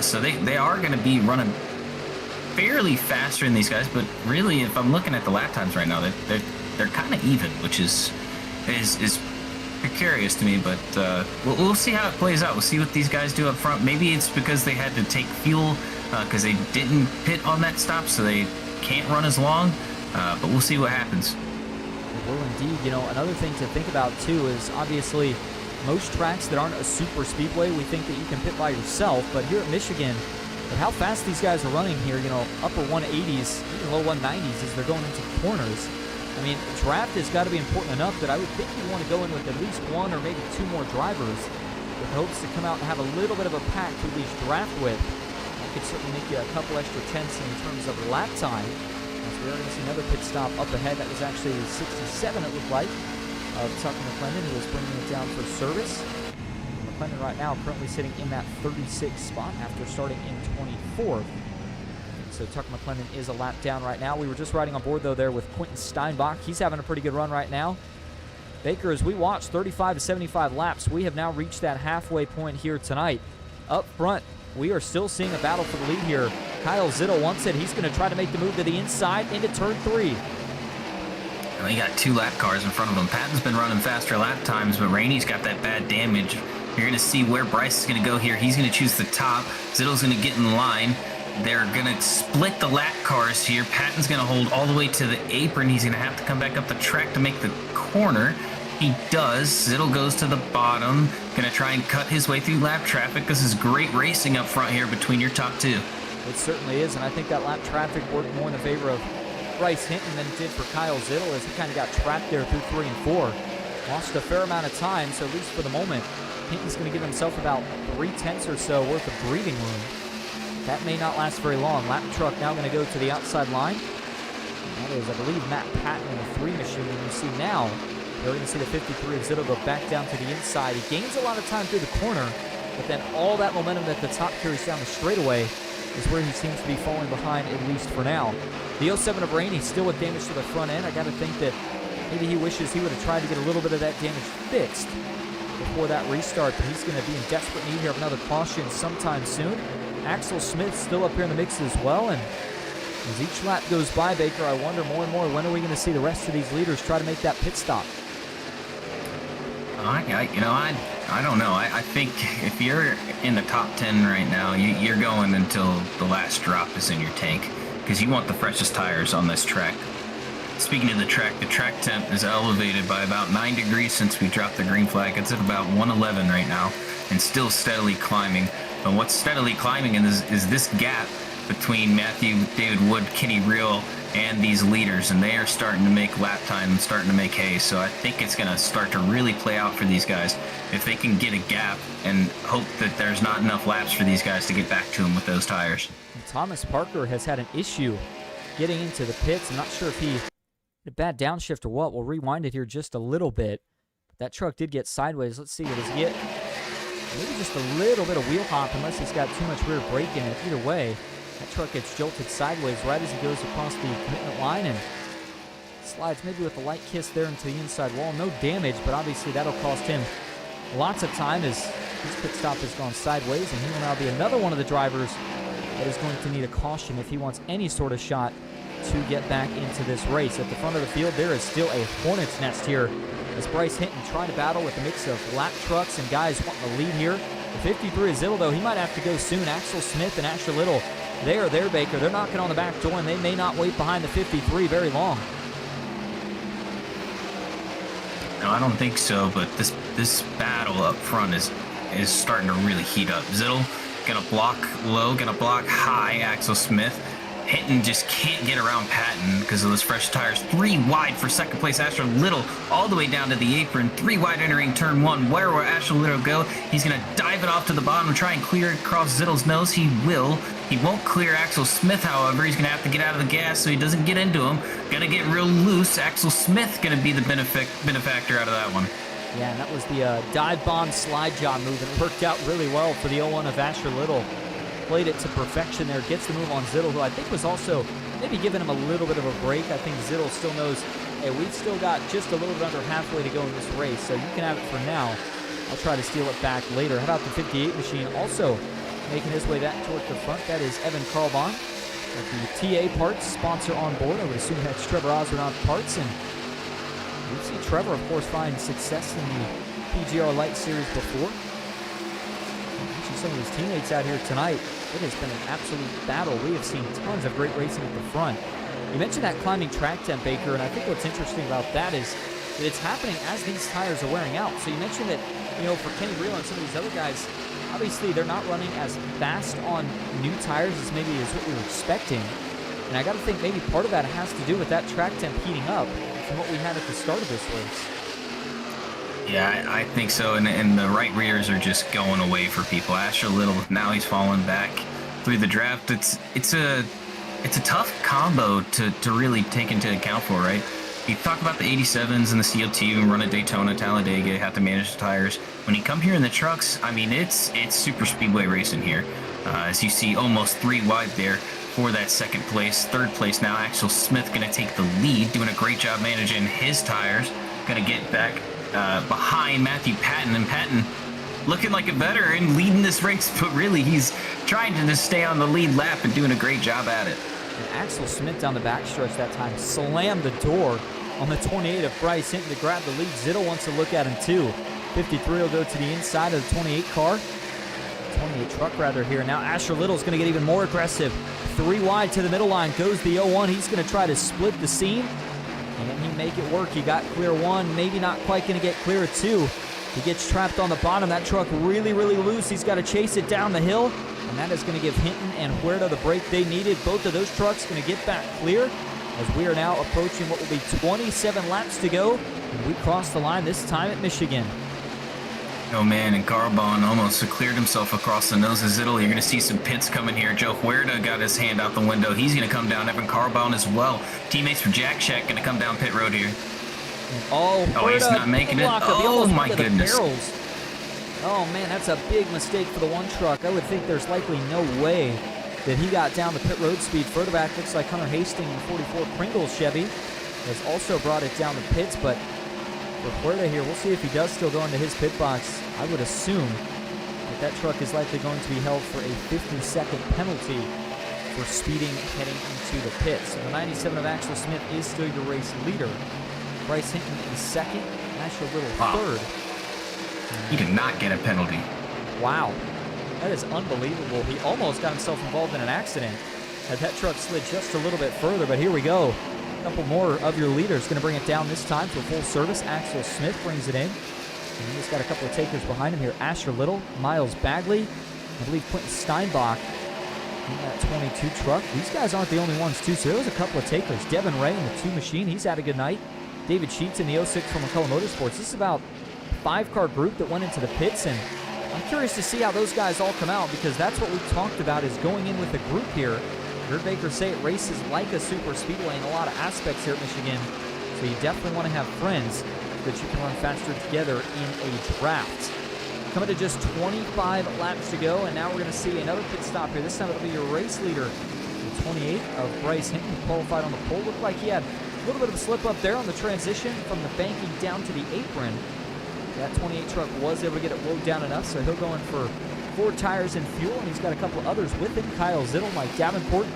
So they are going to be running fairly faster than these guys. But really, if I'm looking at the lap times right now, they're kind of even, which is precarious to me. But we'll see how it plays out. We'll see what these guys do up front. Maybe it's because they had to take fuel because they didn't pit on that stop, so they can't run as long. But we'll see what happens. Well, indeed. You know, another thing to think about, too, is obviously most tracks that aren't a super speedway, we think that you can pit by yourself. But here at Michigan, with how fast these guys are running here, you know, upper 180s, even low 190s as they're going into the corners. I mean, draft has got to be important enough that I would think you want to go in with at least one or maybe two more drivers with hopes to come out and have a little bit of a pack to at least draft with. That could certainly make you a couple extra tenths in terms of lap time. As we are going to see another pit stop up ahead. That was actually 67, it looked like, of Tucker McClendon, who was bringing it down for service. McClendon right now currently sitting in that 36th spot after starting in 24th. So Tucker McClendon is a lap down right now. We were just riding on board, though, there with Quentin Steinbach. He's having a pretty good run right now. Baker, as we watch 35 to 75 laps, we have now reached that halfway point here tonight. Up front, we are still seeing a battle for the lead here. Kyle Zittel wants it. He's going to try to make the move to the inside into turn 3. Well, he got 2 lap cars in front of him. Patton's been running faster lap times, but Rainey's got that bad damage. You're going to see where Bryce is going to go here. He's going to choose the top. Zittel's going to get in line. They're going to split the lap cars here. Patton's going to hold all the way to the apron. He's going to have to come back up the track to make the corner. He does. Zittel goes to the bottom. Going to try and cut his way through lap traffic. This is great racing up front here between your top 2. It certainly is, and I think that lap traffic worked more in the favor of Bryce Hinton than it did for Kyle Zittel as he kind of got trapped there through 3 and 4. Lost a fair amount of time, so at least for the moment, Hinton's going to give himself about 3/10 or so worth of breathing room. That may not last very long. Lap truck now going to go to the outside line. That was, I believe, Matt Patton in the 3 machine. And you see now, we're going to see the 53 of Zittel go back down to the inside. He gains a lot of time through the corner, but then all that momentum at the top carries down the straightaway is where he seems to be falling behind, at least for now. The 07 of Rainey still with damage to the front end. I got to think that maybe he wishes he would have tried to get a little bit of that damage fixed before that restart, but he's going to be in desperate need here of another caution sometime soon. Axel Smith still up here in the mix as well, and as each lap goes by, Baker, I wonder more and more, when are we going to see the rest of these leaders try to make that pit stop? I don't know. I think if you're in the top 10 right now, you're going until the last drop is in your tank, because you want the freshest tires on this track. Speaking of the track temp is elevated by about 9 degrees since we dropped the green flag. It's at about 111 right now and still steadily climbing. But what's steadily climbing is this gap between Matthew, David Wood, Kenny Reel, and these leaders, and they are starting to make lap time and starting to make hay. So I think it's going to start to really play out for these guys if they can get a gap and hope that there's not enough laps for these guys to get back to them with those tires. Thomas Parker has had an issue getting into the pits. I'm not sure if he a bad downshift or what. We'll rewind it here just a little bit. That truck did get sideways. Let's see. Does he get maybe just a little bit of wheel hop, unless he's got too much rear braking? And either way, that truck gets jolted sideways right as he goes across the commitment line and slides maybe with a light kiss there into the inside wall. No damage, but obviously that'll cost him lots of time as his pit stop has gone sideways, and he will now be another one of the drivers that is going to need a caution if he wants any sort of shot to get back into this race. At the front of the field, there is still a hornet's nest here as Bryce Hinton trying to battle with a mix of lap trucks and guys wanting to lead here. The 53 is Zittel, though. He might have to go soon. Axel Smith and Asher Little, they are there, Baker. They're knocking on the back door, and they may not wait behind the 53 very long. No, I don't think so, but this battle up front is starting to really heat up. Zittel gonna block low, gonna block high, Axel Smith. Hinton just can't get around Patton because of those fresh tires. 3 wide for second place, Asher Little all the way down to the apron. 3 wide entering turn 1. Where will Asher Little go? He's going to dive it off to the bottom, try and clear it across Zittel's nose. He will. He won't clear Axel Smith, however. He's going to have to get out of the gas so he doesn't get into him. Going to get real loose. Axel Smith going to be the benefactor out of that one. Yeah, and that was the dive bomb slide job move, and it worked out really well for the 01 of Asher Little. Played it to perfection there, gets the move on Zittel, who I think was also maybe giving him a little bit of a break. I think Zittel still knows, hey, we've still got just a little bit under halfway to go in this race, so you can have it for now. I'll try to steal it back later. How about the 58 machine also making his way back toward the front? That is Evan Carlbon with the TA Parts sponsor on board. I would assume that's Trevor Osborne Parts, and we've seen Trevor, of course, find success in the PGR Lite Series before. Some of his teammates out here tonight, it has been an absolute battle. We have seen tons of great racing at the front. You mentioned that climbing track temp, Baker, and I think what's interesting about that is that it's happening as these tires are wearing out. So you mentioned that, you know, for Kenny Reel and some of these other guys, obviously they're not running as fast on new tires as maybe as what we were expecting. And I got to think maybe part of that has to do with that track temp heating up from what we had at the start of this race. Yeah, I think so, and the right rears are just going away for people. Asher Little, now he's falling back through the draft. It's a tough combo to really take into account for, right? You talk about the 87s and the CLT and run at Daytona, Talladega, have to manage the tires. When you come here in the trucks, I mean, it's super speedway racing here. As you see, almost 3 wide there for that second place. Third place now, Axel Smith going to take the lead, doing a great job managing his tires. Going to get back behind Matthew Patton, and Patton looking like a veteran leading this race, but really he's trying to just stay on the lead lap and doing a great job at it. And Axel Smith down the backstretch that time slammed the door on the 28 of Bryce Hinton to grab the lead. Zittel wants to look at him too. 53 will go to the inside of the 28 car. 28 truck rather here. Now Asher Little's going to get even more aggressive. 3 wide to the middle line goes the 01. He's going to try to split the seam. Can he make it work? He got clear 1, maybe not quite going to get clear 2. He gets trapped on the bottom. That truck really, really loose. He's got to chase it down the hill, and that is going to give Hinton and Huerta the break they needed. Both of those trucks going to get back clear as we are now approaching what will be 27 laps to go, and we cross the line this time at Michigan. Oh man, and Carbon almost cleared himself across the nose of Zittel. You're going to see some pits coming here. Joe Huerta got his hand out the window. He's going to come down. Evan Carbon as well. Teammates for Jack Shack going to come down pit road here. Oh, he's not making it. Oh my goodness. Oh man, that's a big mistake for the one truck. I would think there's likely no way that he got down the pit road speed. Further back, looks like Hunter Hastings in 44 Pringles Chevy has also brought it down the pits, but for Huerta here, we'll see if he does still go into his pit box. I would assume that truck is likely going to be held for a 50-second penalty for speeding heading into the pits. So the 97 of Axel Smith is still your race leader. Bryce Hinton in second, Asher Little third. He did not get a penalty. Wow, that is unbelievable. He almost got himself involved in an accident as that truck slid just a little bit further, but here we go. A couple more of your leaders going to bring it down this time to full service. Axel Smith brings it in. And he's got a couple of takers behind him here. Asher Little, Miles Bagley, I believe Quentin Steinbach in that 22 truck. These guys aren't the only ones, too, so there was a couple of takers. Devin Ray in the 2 machine, he's had a good night. David Sheets in the 06 from McCullough Motorsports. This is about a 5-car group that went into the pits, and I'm curious to see how those guys all come out, because that's what we talked about, is going in with a group here. You heard Baker say it races like a super speedway in a lot of aspects here at Michigan, so you definitely want to have friends that you can run faster together in a draft. Coming to just 25 laps to go, and now we're going to see another pit stop here. This time it'll be your race leader, the 28 of Bryce Hinton, qualified on the pole. Looked like he had a little bit of a slip up there on the transition from the banking down to the apron. That 28 truck was able to get it low down enough, so he'll go in for 4 tires and fuel, and he's got a couple others with him. Kyle Zittel, Mike Davenport,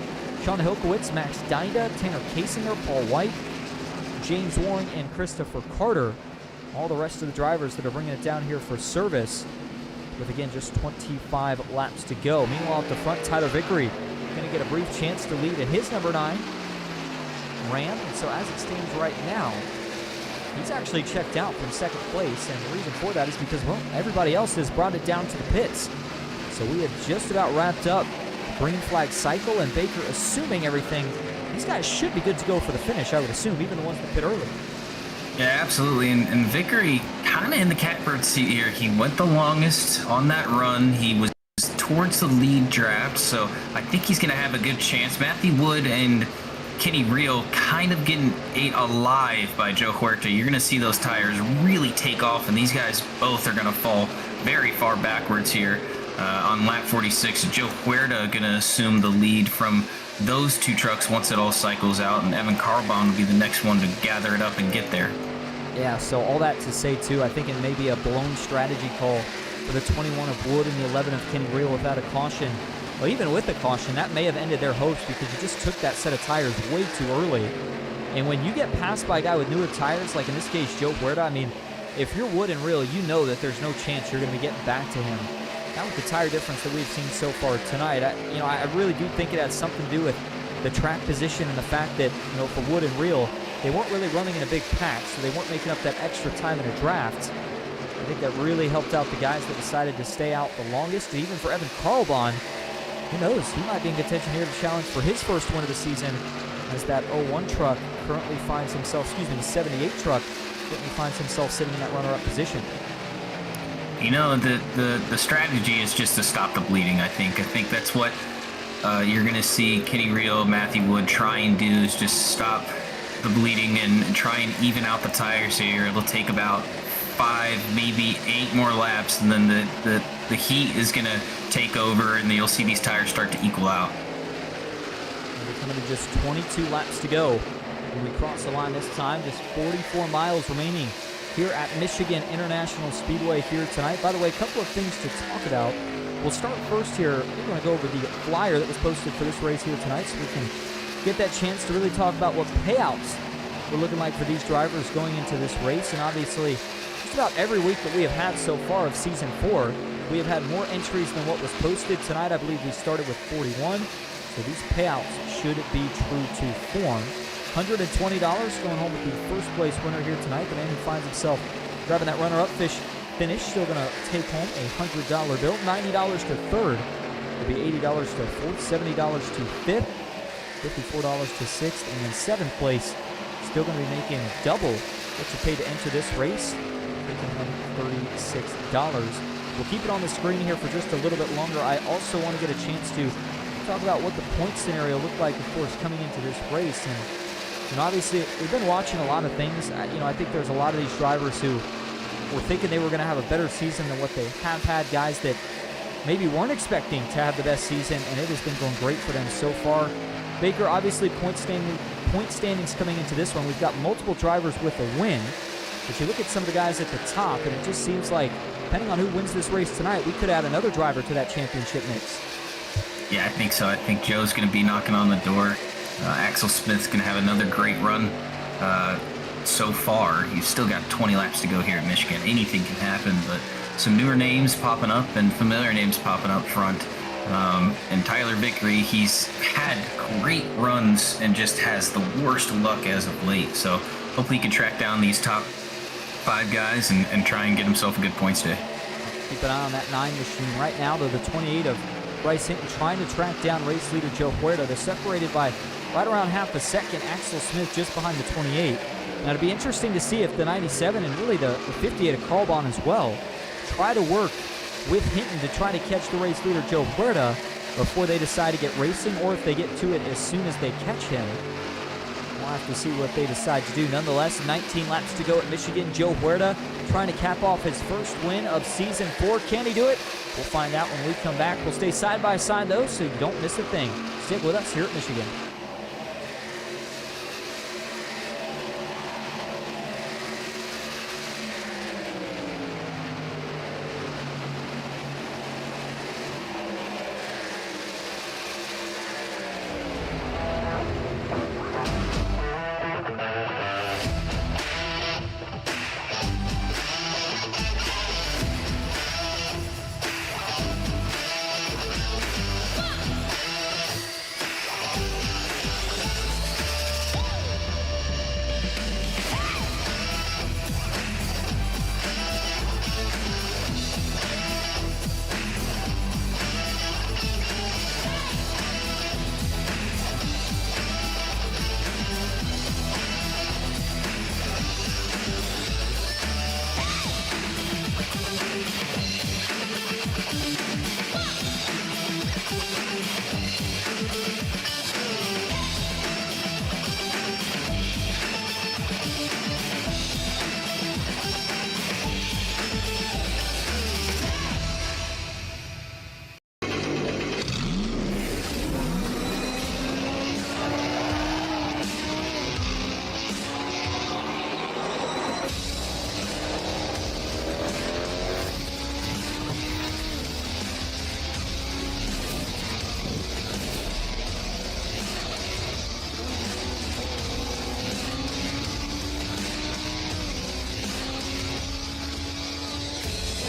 Sean Hilkowitz, Max Dinda, Tanner Kasinger, Paul White, James Waring, and Christopher Carter. All the rest of the drivers that are bringing it down here for service with, again, just 25 laps to go. Meanwhile, at the front, Tyler Vickery going to get a brief chance to lead at his number 9 Ram. And so as it stands right now, he's actually checked out from second place, and the reason for that is because, well, everybody else has brought it down to the pits. So we have just about wrapped up green flag cycle, and Baker assuming everything. These guys should be good to go for the finish, I would assume, even the ones that pit early. Yeah, absolutely. And Vickery kind of in the catbird seat here. He went the longest on that run. He was towards the lead draft, so I think he's going to have a good chance. Matthew Wood and Kenny Rio kind of getting ate alive by Joe Huerta. You're going to see those tires really take off, and these guys both are going to fall very far backwards here on lap 46. Joe Huerta going to assume the lead from those 2 trucks once it all cycles out, and Evan Carbon will be the next one to gather it up and get there. Yeah, so all that to say, too, I think it may be a blown strategy call for the 21 of Wood and the 11 of Kenny Rio without a caution. Well, even with the caution, that may have ended their hopes, because you just took that set of tires way too early. And when you get passed by a guy with newer tires, like in this case, Joe Huerta, I mean, if you're Wood and Rio, you know that there's no chance you're going to be getting back to him. Now with the tire difference that we've seen so far tonight, I really do think it has something to do with the track position and the fact that, for Wood and Rio, they weren't really running in a big pack, so they weren't making up that extra time in a draft. I think that really helped out the guys that decided to stay out the longest. And even for Evan Carbon, who knows, he might be in contention here to challenge for his first win of the season, as that 01 truck currently finds himself, the 78 truck currently finds himself sitting in that runner-up position. The strategy is just to stop the bleeding, I think. I think that's what you're going to see Kenny Rio, Matthew Wood try and do, is just stop the bleeding and try and even out the tires here. It'll take about 5, maybe 8 more laps, and then the heat is going to take over, and you'll see these tires start to equal out. And we're coming to just 22 laps to go when we cross the line this time. Just 44 miles remaining here at Michigan International Speedway here tonight. By the way, a couple of things to talk about. We'll start first here. We're going to go over the flyer that was posted for this race here tonight, so we can get that chance to really talk about what payouts were looking like for these drivers going into this race. And obviously, just about every week that we have had so far of Season 4, we have had more entries than what was posted. Tonight, I believe we started with 41, so these payouts should be true to form. $120 going home with the first place winner here tonight. The man who finds himself grabbing that runner-up finish, still going to take home a $100 bill. $90 to third. It'll be $80 to fourth, $70 to fifth, $54 to sixth, and then seventh place still going to be making double what you paid to enter this race. $136. We'll keep it on the screen here for just a little bit longer. I also want to get a chance to talk about what the point scenario looked like, of course, coming into this race. And obviously, we've been watching a lot of things. I think there's a lot of these drivers who were thinking they were going to have a better season than what they have had. Guys that maybe weren't expecting to have the best season, and it has been going great for them so far. Baker, obviously, point standings coming into this one. We've got multiple drivers with a win. But you look at some of the guys at the top, and it just seems like, depending on who wins this race tonight, we could add another driver to that championship mix. Yeah, I think so. I think Joe's going to be knocking on the door. Axel Smith's going to have another great run. So far, he's still got 20 laps to go here at Michigan. Anything can happen, but some newer names popping up and familiar names popping up front. And Tyler Vickery, he's had great runs and just has the worst luck as of late. So hopefully he can track down these top 5 guys and try and get himself a good points day. Keep an eye on that 9 machine. Right now, though, the 28 of Bryce Hinton trying to track down race leader Joe Huerta. They're separated by right around half a second. Axel Smith just behind the 28. Now, it'll be interesting to see if the 97 and really the 58 of Carlbon as well try to work with Hinton to try to catch the race leader Joe Huerta before they decide to get racing, or if they get to it as soon as they catch him. We'll have to see what they decide to do. Nonetheless, 19 laps to go at Michigan. Joe Huerta trying to cap off his first win of Season 4. Can he do it? We'll find out when we come back. We'll stay side by side, though, so you don't miss a thing. Stick with us here at Michigan.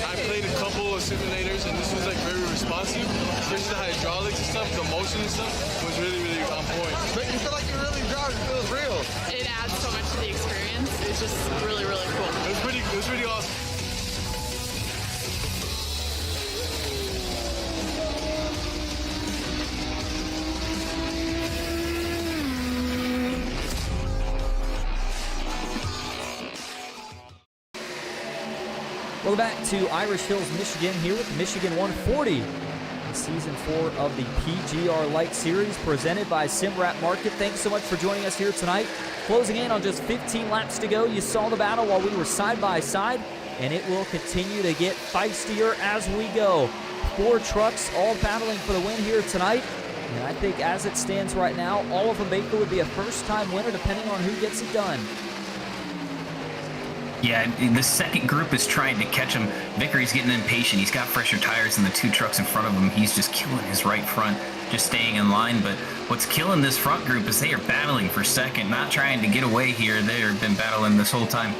I played a couple of simulators, and this was like very responsive, especially the hydraulics and stuff, the motion and stuff was really, really on point. But you feel like you're really driving, it feels real. It adds so much to the experience. It's just really, really cool. It was pretty awesome. Welcome back to Irish Hills, Michigan, here with Michigan 140 in Season 4 of the PGR Lite Series, presented by SimRap Market. Thanks so much for joining us here tonight. Closing in on just 15 laps to go. You saw the battle while we were side by side, and it will continue to get feistier as we go. 4 trucks all battling for the win here tonight, and I think as it stands right now, all of them, Baker, would be a first-time winner depending on who gets it done. Yeah, the second group is trying to catch him. Vickery's getting impatient. He's got fresher tires than the 2 trucks in front of him. He's just killing his right front, just staying in line. But what's killing this front group is they are battling for second, not trying to get away here. They've been battling this whole time.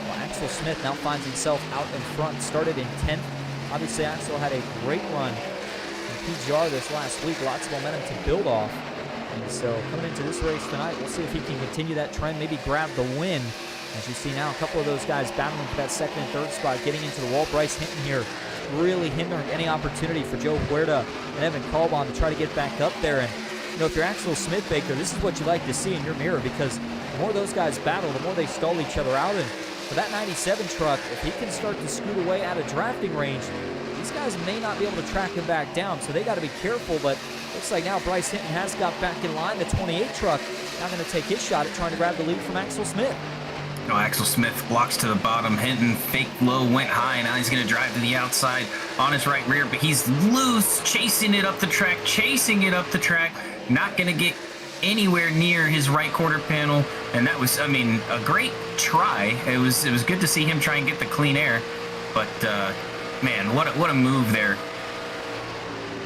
Well, Axel Smith now finds himself out in front. Started in 10th. Obviously, Axel had a great run in PGR this last week. Lots of momentum to build off. And so coming into this race tonight, we'll see if he can continue that trend, maybe grab the win. As you see now, a couple of those guys battling for that second and third spot, getting into the wall. Bryce Hinton here really hindering any opportunity for Joe Huerta and Evan Carlbon to try to get back up there. And, you know, if you're Axel Smith, Baker, this is what you like to see in your mirror, because the more those guys battle, the more they stall each other out. And for that 97 truck, if he can start to scoot away out of drafting range, these guys may not be able to track him back down, so they got to be careful. But looks like now Bryce Hinton has got back in line. The 28 truck now going to take his shot at trying to grab the lead from Axel Smith. No, Axel Smith blocks to the bottom. Hinton fake low, went high. Now he's going to drive to the outside on his right rear, but he's loose, chasing it up the track. Not going to get anywhere near his right quarter panel. And that was, I mean, a great try. It was good to see him try and get the clean air. But, man, what a move there.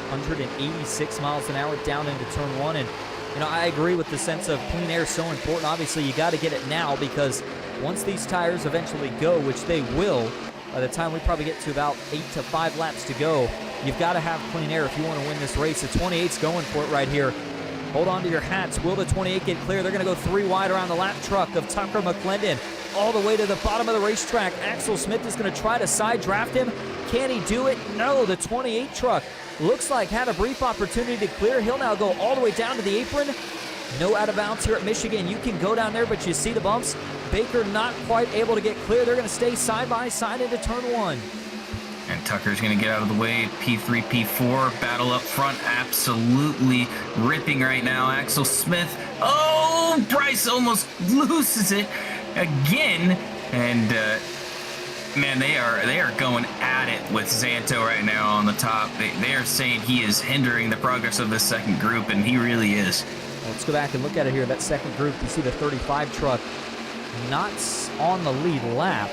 186 miles an hour down into turn 1. And, you know, I agree with the sense of clean air is so important. Obviously, you got to get it now, because once these tires eventually go, which they will, by the time we probably get to about 8 to 5 laps to go, you've got to have clean air if you want to win this race. The 28's going for it right here. Hold on to your hats. Will the 28 get clear? They're going to go 3 wide around the lap truck of Tucker McClendon all the way to the bottom of the racetrack. Axel Smith is going to try to side draft him. Can he do it? No, the 28 truck looks like had a brief opportunity to clear. He'll now go all the way down to the apron. No out of bounds here at Michigan. You can go down there, but you see the bumps. Baker not quite able to get clear. They're going to stay side by side into turn 1. And Tucker's going to get out of the way. P3, P4, battle up front. Absolutely ripping right now. Axel Smith. Oh, Bryce almost loses it again. And, man, they are going at it with Zanto right now on the top. They are saying he is hindering the progress of this second group, and he really is. Well, let's go back and look at it here. That second group, you see the 35 truck not on the lead lap,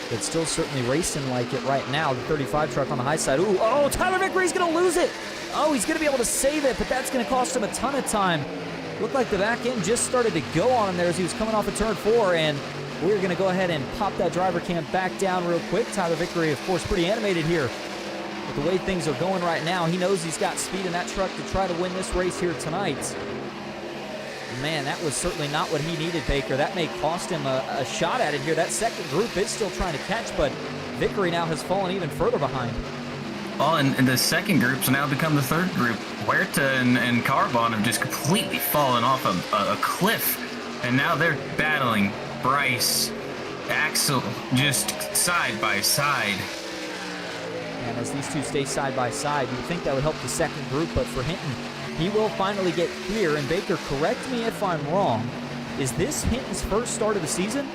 but still certainly racing like it right now. The 35 truck on the high side. Ooh, oh, Tyler Vickery's going to lose it. Oh, he's going to be able to save it, but that's going to cost him a ton of time. Looked like the back end just started to go on him there as he was coming off of turn 4, and we're going to go ahead and pop that driver cam back down real quick. Tyler Vickery, of course, pretty animated here. But the way things are going right now, he knows he's got speed in that truck to try to win this race here tonight. Man, that was certainly not what he needed, Baker. That may cost him a shot at it here. That second group is still trying to catch, but Vickery now has fallen even further behind. Well, and the second group's now become the third group. Huerta and Carbon have just completely fallen off a cliff, and now they're battling Bryce, Axel, just side by side. And as these two stay side by side, you'd think that would help the second group, but for Hinton, he will finally get clear. And Baker, correct me if I'm wrong, is this Hinton's first start of the season?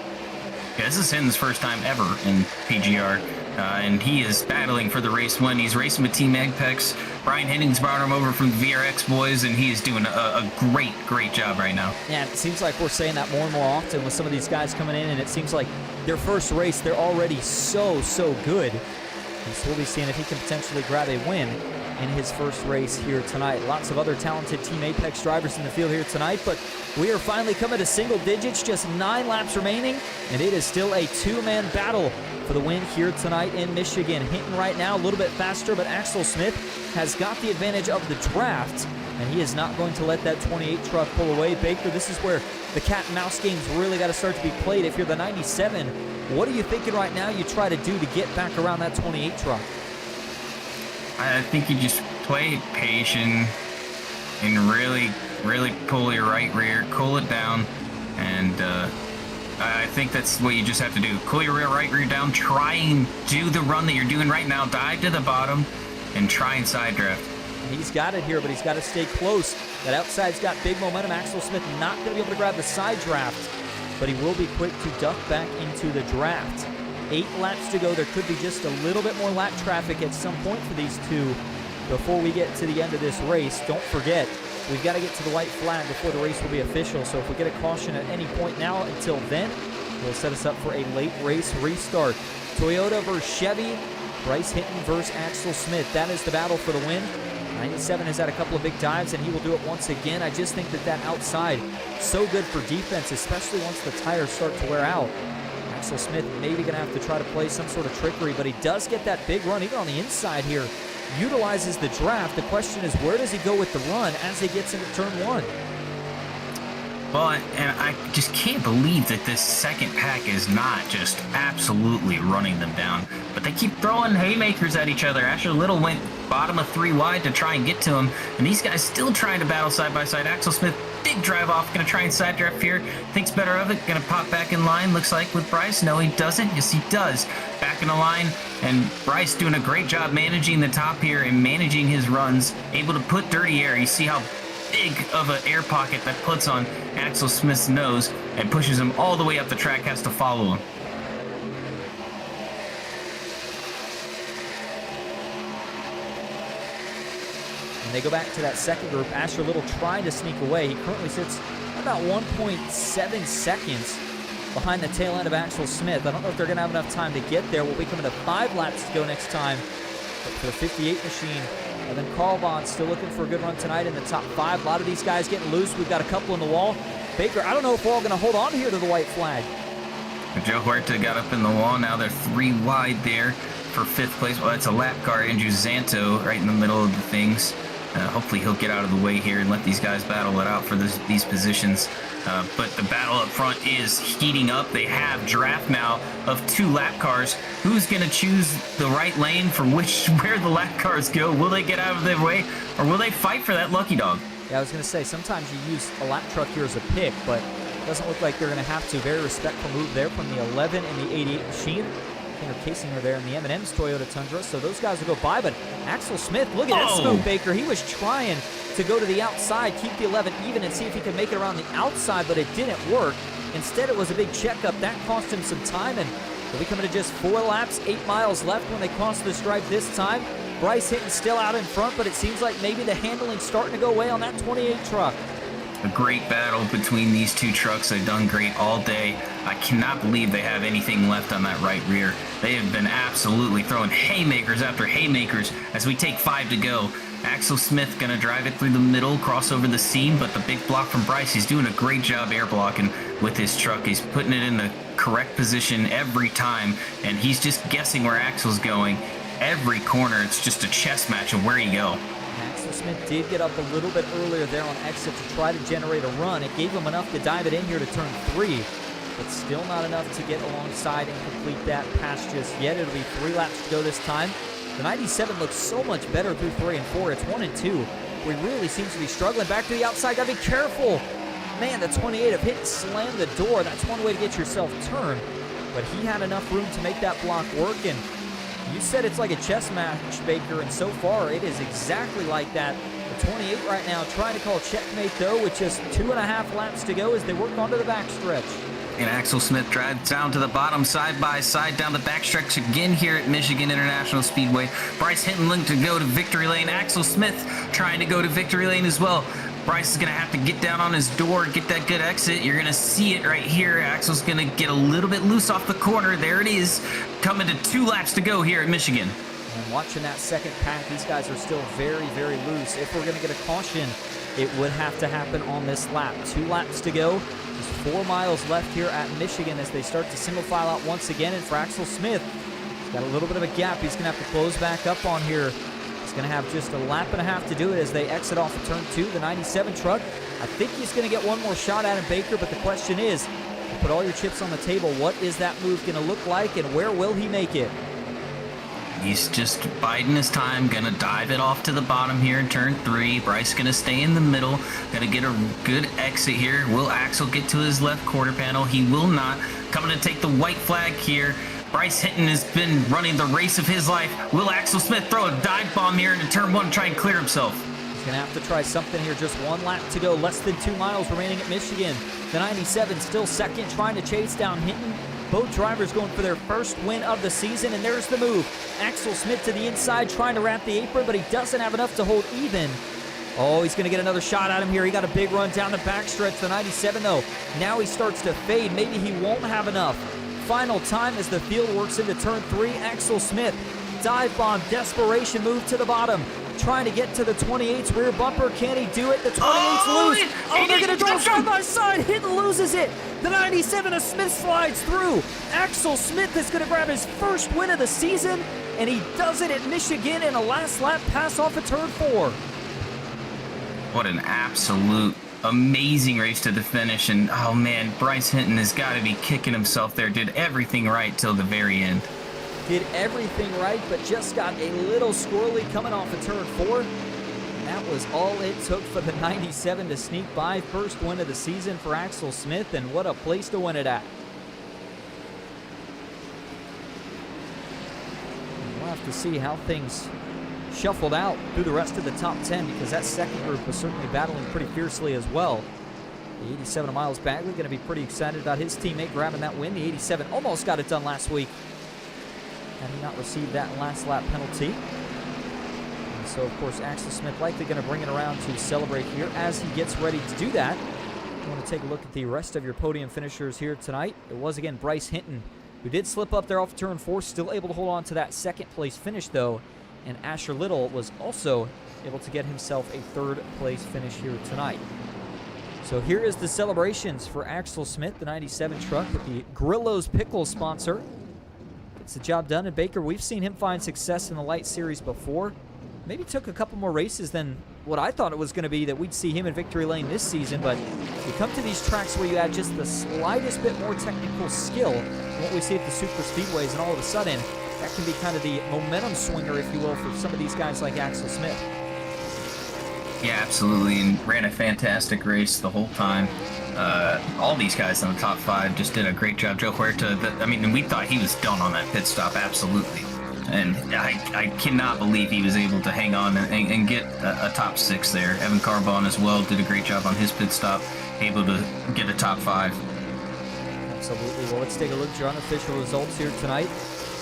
Yeah, this is Hinton's first time ever in PGR, and he is battling for the race win. He's racing with Team Apex. Brian Hennings brought him over from the VRX boys, and he is doing a great job right now. Yeah, it seems like we're saying that more and more often with some of these guys coming in, and it seems like their first race, they're already so good. And so we'll be seeing if he can potentially grab a win in his first race here tonight. Lots of other talented Team Apex drivers in the field here tonight, but we are finally coming to single digits, just 9 laps remaining, and it is still a 2-man battle for the win here tonight in Michigan. Hinton right now a little bit faster, but Axel Smith has got the advantage of the draft, and he is not going to let that 28 truck pull away. Baker, this is where the cat and mouse game's really got to start to be played. If you're the 97, what are you thinking right now you try to do to get back around that 28 truck? I think you just play patient and really pull your right rear, cool it down, and I think that's what you just have to do. Cool your right rear down, try and do the run that you're doing right now, dive to the bottom, and try and side draft. He's got it here, but he's got to stay close. That outside's got big momentum. Axel Smith not going to be able to grab the side draft, but he will be quick to duck back into the draft. 8 laps to go. There could be just a little bit more lap traffic at some point for these two before we get to the end of this race. Don't forget, we've got to get to the white flag before the race will be official. So if we get a caution at any point now until then, it'll set us up for a late race restart. Toyota versus Chevy, Bryce Hinton versus Axel Smith. That is the battle for the win. 97 has had a couple of big dives, and he will do it once again. I just think that outside, so good for defense, especially once the tires start to wear out. Axel Smith maybe going to have to try to play some sort of trickery, but he does get that big run, even on the inside here. Utilizes the draft. The question is, where does he go with the run as he gets into turn 1? Well, and I just can't believe that this second pack is not just absolutely running them down. But they keep throwing haymakers at each other. Asher Little went bottom of 3 wide to try and get to him. And these guys still trying to battle side by side. Axel Smith big drive off. Going to try and side draft here. Thinks better of it. Going to pop back in line. Looks like with Bryce. No, he doesn't. Yes, he does. Back in the line. And Bryce doing a great job managing the top here and managing his runs. Able to put dirty air. You see how big of an air pocket that puts on Axel Smith's nose and pushes him all the way up the track. Has to follow him. They go back to that second group. Asher Little trying to sneak away. He currently sits about 1.7 seconds behind the tail end of Axel Smith. I don't know if they're going to have enough time to get there. We'll be coming to 5 laps to go next time for the 58 machine. And then Carl Bond still looking for a good run tonight in the top 5. A lot of these guys getting loose. We've got a couple in the wall. Baker, I don't know if we're all going to hold on here to the white flag. Joe Huerta got up in the wall. Now they're 3 wide there for 5th place. Well, that's a lap car. Andrew Zanto right in the middle of the things. Hopefully he'll get out of the way here and let these guys battle it out for these positions. But the battle up front is heating up. They have draft now of 2 lap cars. Who's going to choose the right lane for where the lap cars go? Will they get out of their way, or will they fight for that lucky dog? Yeah, I was going to say, sometimes you use a lap truck here as a pick, but it doesn't look like they're going to have to. Very respectful move there from the 11 and the 88 machine. Casing her there in the M&M's Toyota Tundra, so those guys will go by. But Axel Smith, look at this move, Baker. He was trying to go to the outside, keep the 11 even, and see if he could make it around the outside, but it didn't work. Instead, it was a big checkup. That cost him some time, and they'll be coming to just 4 laps, 8 miles left when they cross the stripe this time. Bryce Hinton still out in front, but it seems like maybe the handling's starting to go away on that 28 truck. A great battle between these 2 trucks. They've done great all day. I cannot believe they have anything left on that right rear. They have been absolutely throwing haymakers after haymakers as we take 5 to go. Axel Smith going to drive it through the middle, cross over the seam, but the big block from Bryce, he's doing a great job air blocking with his truck. He's putting it in the correct position every time, and he's just guessing where Axel's going. Every corner, it's just a chess match of where you go. Axel Smith did get up a little bit earlier there on exit to try to generate a run. It gave him enough to dive it in here to turn 3, but still not enough to get alongside and complete that pass just yet. It'll be 3 laps to go this time. The 97 looks so much better through 3 and 4. It's 1 and 2. We really seems to be struggling. Back to the outside. Gotta be careful. Man, the 28 of hit and slam the door. That's one way to get yourself turned. But he had enough room to make that block work. And you said it's like a chess match, Baker, and so far it is exactly like that. The 28 right now trying to call checkmate, though, with just 2.5 laps to go as they work onto the backstretch. And Axel Smith drives down to the bottom, side by side, down the backstretch again here at Michigan International Speedway. Bryce Hinton looking to go to victory lane. Axel Smith trying to go to victory lane as well. Bryce is going to have to get down on his door, get that good exit. You're going to see it right here. Axel's going to get a little bit loose off the corner. There it is, coming to 2 laps to go here at Michigan. And watching that second pack, these guys are still very, very loose. If we're going to get a caution, it would have to happen on this lap. 2 laps to go. There's 4 miles left here at Michigan as they start to single file out once again. And for Axel Smith, he's got a little bit of a gap. He's going to have to close back up on here. He's going to have just a lap and a half to do it as they exit off of turn 2. The 97 truck, I think he's going to get one more shot at him, Baker, but the question is, put all your chips on the table. What is that move going to look like, and where will he make it? He's just biding his time, gonna dive it off to the bottom here in turn 3. Bryce gonna stay in the middle, gonna get a good exit here. Will Axel get to his left quarter panel? He will not. Coming to take the white flag here. Bryce Hinton has been running the race of his life. Will Axel Smith throw a dive bomb here into turn 1 to try and clear himself? He's gonna have to try something here. Just 1 lap to go, less than 2 miles remaining at Michigan. The 97 still second, trying to chase down Hinton. Both drivers going for their first win of the season, and there's the move. Axel Smith to the inside, trying to wrap the apron, but he doesn't have enough to hold even. Oh, he's going to get another shot at him here. He got a big run down the backstretch. The 97, though, now he starts to fade. Maybe he won't have enough. Final time as the field works into turn 3. Axel Smith, dive bomb, desperation move to the bottom. Trying to get to the 28's rear bumper. Can he do it? The 28's loose. Oh, they're going to drive side by side. Hinton loses it. The 97 of Smith slides through. Axel Smith is going to grab his first win of the season, and he does it at Michigan in a last lap pass off of turn 4. What an absolute amazing race to the finish. And, oh, man, Bryce Hinton has got to be kicking himself there. Did everything right till the very end. Did everything right, but just got a little squirrely coming off of turn 4. And that that was all it took for the 97 to sneak by. First win of the season for Axel Smith, and what a place to win it at. And we'll have to see how things shuffled out through the rest of the top 10, because that second group was certainly battling pretty fiercely as well. The 87 of Miles Bagley going to be pretty excited about his teammate grabbing that win. The 87 almost got it done last week. Had he not received that last lap penalty. And so, of course, Axel Smith likely going to bring it around to celebrate here. As he gets ready to do that, you want to take a look at the rest of your podium finishers here tonight. It was, again, Bryce Hinton, who did slip up there off turn 4, still able to hold on to that second place finish, though. And Asher Little was also able to get himself a third place finish here tonight. So here is the celebrations for Axel Smith, the 97 truck with the Grillo's Pickles sponsor. Gets the job done. And Baker, we've seen him find success in the Lite Series before. Maybe took a couple more races than what I thought it was going to be that we'd see him in victory lane this season. But you come to these tracks where you add just the slightest bit more technical skill than what we see at the super speedways, and all of a sudden, that can be kind of the momentum swinger, if you will, for some of these guys like Axel Smith. Yeah, absolutely, and ran a fantastic race the whole time. All these guys in the top 5 just did a great job. Joe Huerta, we thought he was done on that pit stop, absolutely. And I cannot believe he was able to hang on and get a top 6 there. Evan Carbon as well did a great job on his pit stop, able to get a top 5. Absolutely. Well, let's take a look at your unofficial results here tonight.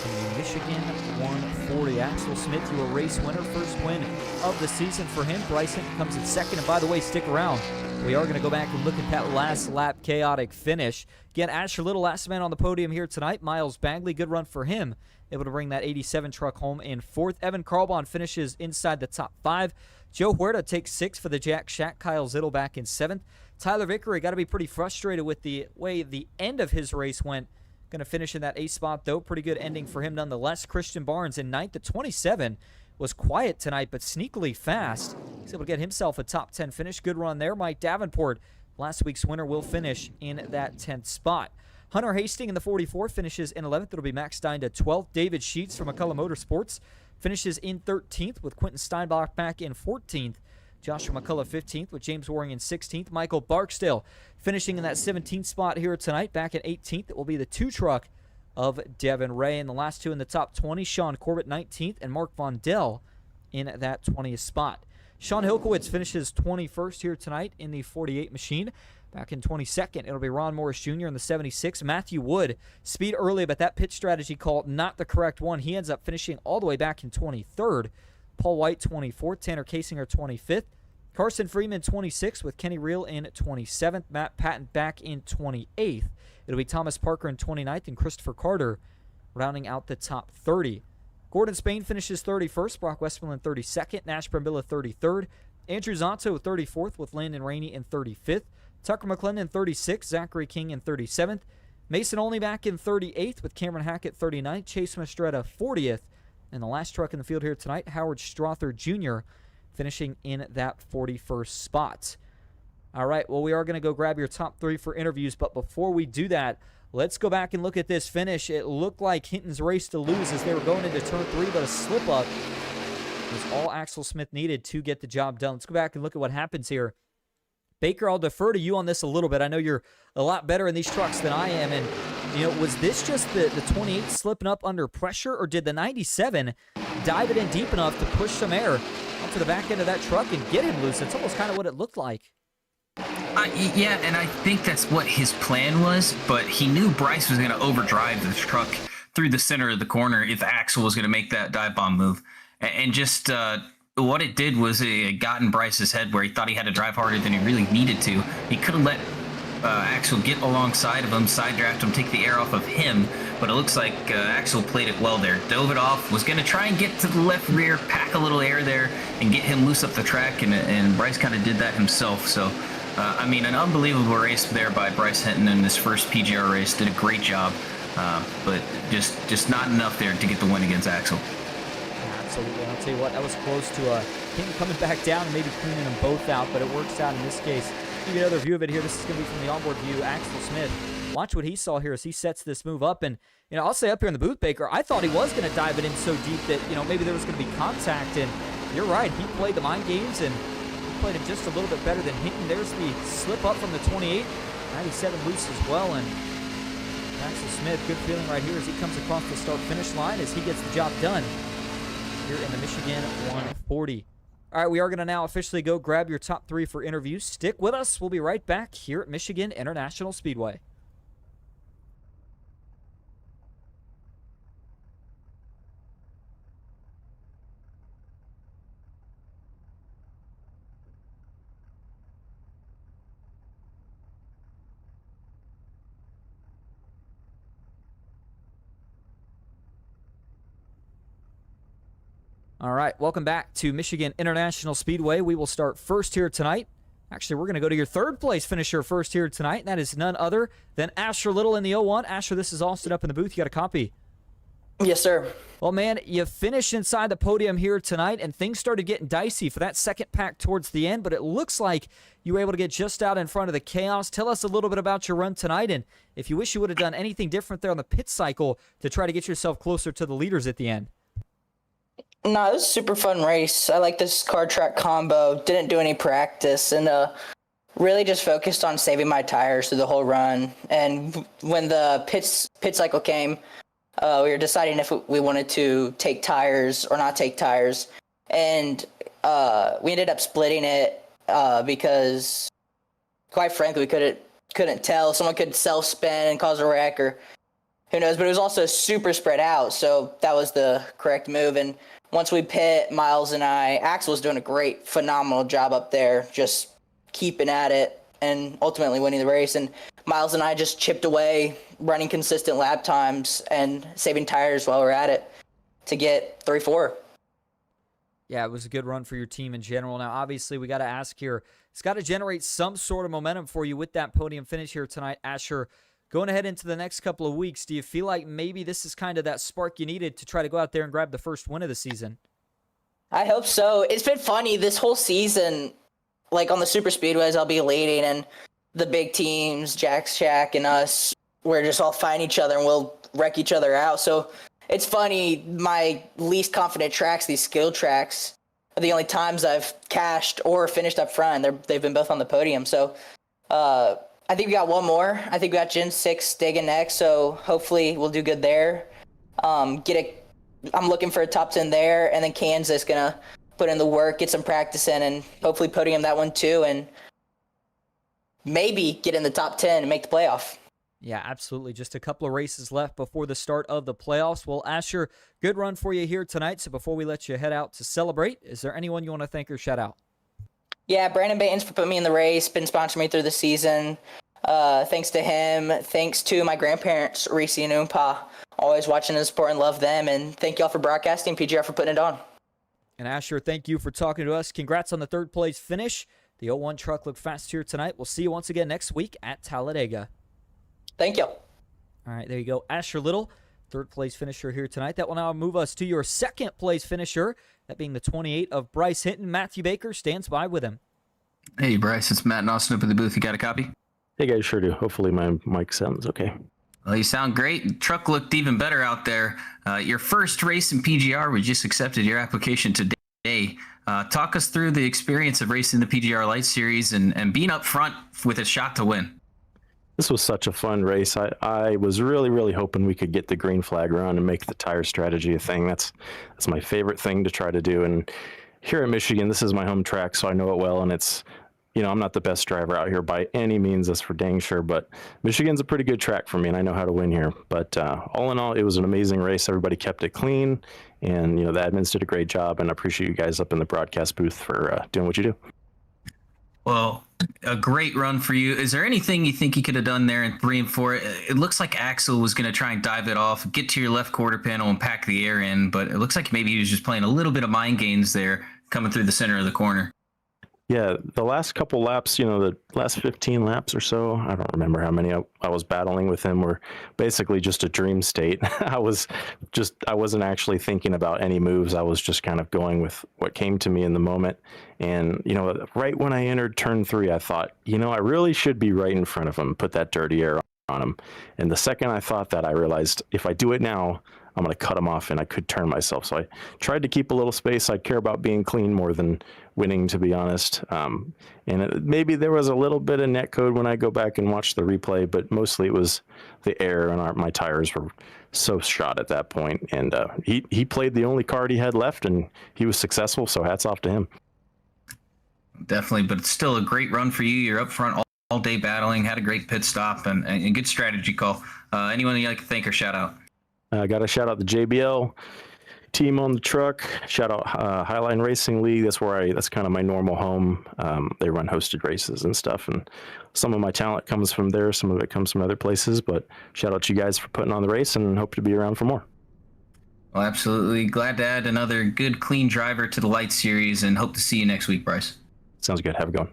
In the Michigan 140, Axel Smith, you a race winner, first win of the season for him. Bryce Hinton comes in second, and by the way, stick around. We are going to go back and look at that last lap chaotic finish. Again, Asher Little, last man on the podium here tonight. Miles Bagley, good run for him, able to bring that 87 truck home in fourth. Evan Carbon finishes inside the top 5. Joe Huerta takes 6 for the Jack Shack. Kyle Zittel back in 7th. Tyler Vickery got to be pretty frustrated with the way the end of his race went. Going to finish in that 8th spot, though. Pretty good ending for him nonetheless. Christian Barnes in 9th. The 27 was quiet tonight, but sneakily fast. He's able to get himself a top 10 finish. Good run there. Mike Davenport, last week's winner, will finish in that 10th spot. Hunter Hastings in the 44 finishes in 11th. It'll be Max Stein to 12th. David Sheets from McCullough Motorsports finishes in 13th, with Quentin Steinbach back in 14th. Joshua McCullough 15th, with James Waring in 16th. Michael Barksdale finishing in that 17th spot here tonight. Back at 18th, it will be the 2 truck of Devin Ray. And the last 2 in the top 20, Sean Corbett 19th and Mark Von Dell in that 20th spot. Sean Hilkowitz finishes 21st here tonight in the 48 machine. Back in 22nd, it'll be Ron Morris Jr. in the 76. Matthew Wood, speed early, but that pit strategy call not the correct one. He ends up finishing all the way back in 23rd. Paul White, 24th. Tanner Kasinger, 25th. Carson Freeman, 26th, with Kenny Reel in 27th. Matt Patton back in 28th. It'll be Thomas Parker in 29th and Christopher Carter rounding out the top 30. Gordon Spain finishes 31st. Brock Westmoreland 32nd. Nash Brambilla 33rd. Andrew Zonto 34th, with Landon Rainey in 35th. Tucker McClendon 36th. Zachary King in 37th. Mason Olney back in 38th, with Cameron Hackett 39th. Chase Mastretta 40th. And the last truck in the field here tonight, Howard Strother Jr., finishing in that 41st spot. All right, well, we are going to go grab your top 3 for interviews, but before we do that, let's go back and look at this finish. It looked like Hinton's race to lose as they were going into turn 3, but a slip-up was all Axel Smith needed to get the job done. Let's go back and look at what happens here. Baker, I'll defer to you on this a little bit. I know you're a lot better in these trucks than I am, and was this just the 28 slipping up under pressure, or did the 97 dive it in deep enough to push some air onto the back end of that truck and get him loose? That's almost kind of what it looked like. Yeah, and I think that's what his plan was, but he knew Bryce was going to overdrive the truck through the center of the corner if Axel was going to make that dive bomb move. And just what it did was it got in Bryce's head where he thought he had to drive harder than he really needed to. He could have let Axel get alongside of him, side draft him, take the air off of him, but it looks like Axel played it well there. Dove it off, was going to try and get to the left rear, pack a little air there, and get him loose up the track, and Bryce kind of did that himself. So, an unbelievable race there by Bryce Hinton in his first PGR race. Did a great job, but just not enough there to get the win against Axel. Absolutely. I'll tell you what, that was close to him coming back down and maybe cleaning them both out, but it works out in this case. Give you another view of it here. This is going to be from the onboard view. Axel Smith, watch what he saw here as he sets this move up. And, I'll say up here in the booth, Baker, I thought he was going to dive it in so deep that, maybe there was going to be contact. And you're right. He played the mind games and played him just a little bit better than Hinton. There's the slip up from the 28. 97 loose as well, and Axel Smith, good feeling right here as he comes across the start-finish line as he gets the job done here in the Michigan 140. All right, we are going to now officially go grab your top 3 for interviews. Stick with us. We'll be right back here at Michigan International Speedway. All right, welcome back to Michigan International Speedway. We will start first here tonight. Actually, we're going to go to your third place finisher first here tonight, and that is none other than Asher Little in the 01. Asher, this is Austin up in the booth. You got a copy? Yes, sir. Well, man, you finished inside the podium here tonight, and things started getting dicey for that second pack towards the end, but it looks like you were able to get just out in front of the chaos. Tell us a little bit about your run tonight, and if you wish you would have done anything different there on the pit cycle to try to get yourself closer to the leaders at the end. No, it was a super fun race. I like this car track combo. Didn't do any practice and really just focused on saving my tires through the whole run. And when the pit cycle came, we were deciding if we wanted to take tires or not take tires. And we ended up splitting it because, quite frankly, we couldn't tell. Someone could self-spin and cause a wreck or who knows. But it was also super spread out, so that was the correct move. And once we pit, Miles and Axel was doing a great, phenomenal job up there, just keeping at it and ultimately winning the race. And Miles and I just chipped away, running consistent lap times and saving tires while we're at it to get 3-4. Yeah, it was a good run for your team in general. Now, obviously, we got to ask here, it's got to generate some sort of momentum for you with that podium finish here tonight, Asher. Going ahead into the next couple of weeks, do you feel like maybe this is kind of that spark you needed to try to go out there and grab the first win of the season? I hope so. It's been funny this whole season, like on the super speedways, I'll be leading, and the big teams, Jack, Shaq, and us, we're just all fighting each other and we'll wreck each other out. So it's funny, my least confident tracks, these skill tracks, are the only times I've cashed or finished up front. They've been both on the podium. So I think we got one more. I think we got Gen 6 digging next, so hopefully we'll do good there. I'm looking for a top 10 there, and then Kansas gonna put in the work, get some practice in, and hopefully podium that one too, and maybe get in the top 10 and make the playoff. Yeah, absolutely. Just a couple of races left before the start of the playoffs. Well, Asher, good run for you here tonight. So before we let you head out to celebrate, is there anyone you want to thank or shout out? Yeah, Brandon Baines for putting me in the race, been sponsoring me through the season. Thanks to him. Thanks to my grandparents, Reese and Oompa, always watching and supporting, love them. And thank y'all for broadcasting, PGR for putting it on. And Asher, thank you for talking to us. Congrats on the third place finish. The 01 truck looked fast here tonight. We'll see you once again next week at Talladega. Thank you. All right, there you go. Asher Little, third place finisher here tonight. That will now move us to your second place finisher, that being the 28 of Bryce Hinton. Matthew Baker stands by with him. Hey, Bryce, it's Matt and Austin up in the booth. You got a copy? Hey guys, sure do. Hopefully my mic sounds okay. Well, you sound great. Truck looked even better out there. Your first race in PGR, we just accepted your application today. Talk us through the experience of racing the PGR Lite Series and being up front with a shot to win. This was such a fun race. I was really hoping we could get the green flag run and make the tire strategy a thing. That's my favorite thing to try to do. And here in Michigan, this is my home track, so I know it well. And it's, you know, I'm not the best driver out here by any means, that's for dang sure. But Michigan's a pretty good track for me, and I know how to win here. But all in all, it was an amazing race. Everybody kept it clean, and you know the admins did a great job. And I appreciate you guys up in the broadcast booth for doing what you do. Well, a great run for you. Is there anything you think you could have done there in 3 and 4? It looks like Axel was going to try and dive it off, get to your left quarter panel and pack the air in, but it looks like maybe he was just playing a little bit of mind games there coming through the center of the corner. Yeah, the last couple laps, you know, the last 15 laps or so, I don't remember how many I was battling with him, were basically just a dream state. I wasn't actually thinking about any moves. I was just kind of going with what came to me in the moment. And, you know, right when I entered turn 3, I thought, you know, I really should be right in front of him, put that dirty air on him. And the second I thought that, I realized if I do it now, I'm going to cut him off and I could turn myself. So I tried to keep a little space. I care about being clean more than winning, to be honest. Maybe there was a little bit of net code when I go back and watch the replay, but mostly it was the air, and my tires were so shot at that point. And he played the only card he had left, and he was successful, so hats off to him. Definitely, but it's still a great run for you. You're up front all day battling, had a great pit stop, and good strategy call. Anyone you'd like to thank or shout out? I got to shout out the JBL team on the truck. Shout out Highline Racing League. That's kind of my normal home. They run hosted races and stuff, and some of my talent comes from there. Some of it comes from other places, but shout out to you guys for putting on the race, and hope to be around for more. Well, absolutely. Glad to add another good, clean driver to the Lite Series, and hope to see you next week, Bryce. Sounds good. Have a good one.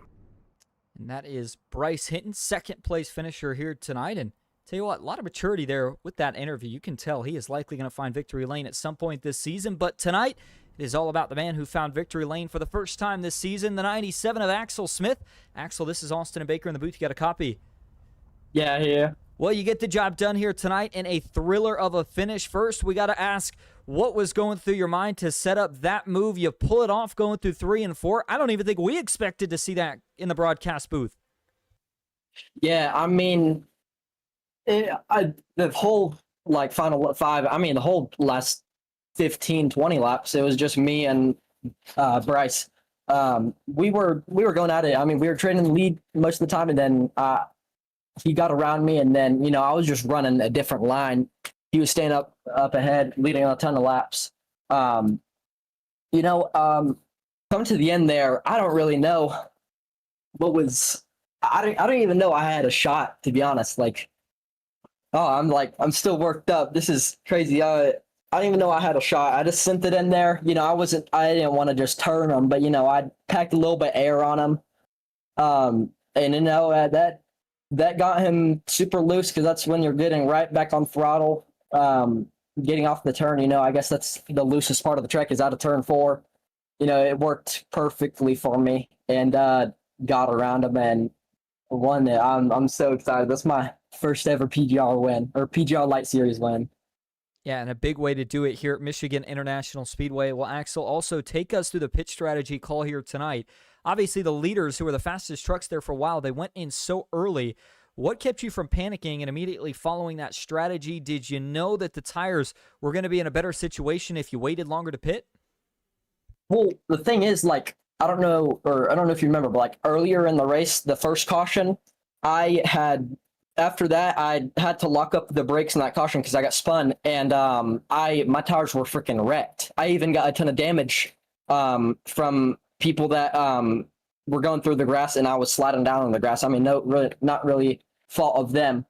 And that is Bryce Hinton, second place finisher here tonight. And tell you what, a lot of maturity there with that interview. You can tell he is likely going to find victory lane at some point this season. But tonight, it is all about the man who found victory lane for the first time this season, the 97 of Axel Smith. Axel, this is Austin and Baker in the booth. You got a copy? Yeah, here. Well, you get the job done here tonight in a thriller of a finish. First, we got to ask, what was going through your mind to set up that move? You pull it off going through 3 and 4. I don't even think we expected to see that in the broadcast booth. Yeah, I mean, the whole final 5. I mean, the whole last 15, 20 laps. It was just me and Bryce. We were going at it. I mean, we were trading the lead most of the time, and then he got around me, and then I was just running a different line. He was staying up ahead, leading on a ton of laps. Coming to the end there, I don't really know what was. I don't even know I had a shot, to be honest. I'm still worked up. This is crazy. I don't even know I had a shot. I just sent it in there. I didn't want to just turn him, but I packed a little bit of air on him. That got him super loose, because that's when you're getting right back on throttle, getting off the turn. I guess that's the loosest part of the track is out of turn 4. It worked perfectly for me, and got around him and won it. I'm so excited. That's my first ever PGR win, or PGR Lite Series win. Yeah, and a big way to do it here at Michigan International Speedway. Well, Axel, also take us through the pit strategy call here tonight. Obviously, the leaders, who were the fastest trucks there for a while, they went in so early. What kept you from panicking and immediately following that strategy? Did you know that the tires were going to be in a better situation if you waited longer to pit? Well, the thing is, I don't know if you remember, but earlier in the race, the first caution, after that, I had to lock up the brakes in that caution because I got spun, and my tires were freaking wrecked. I even got a ton of damage from people that were going through the grass, and I was sliding down on the grass. I mean, not really fault of them.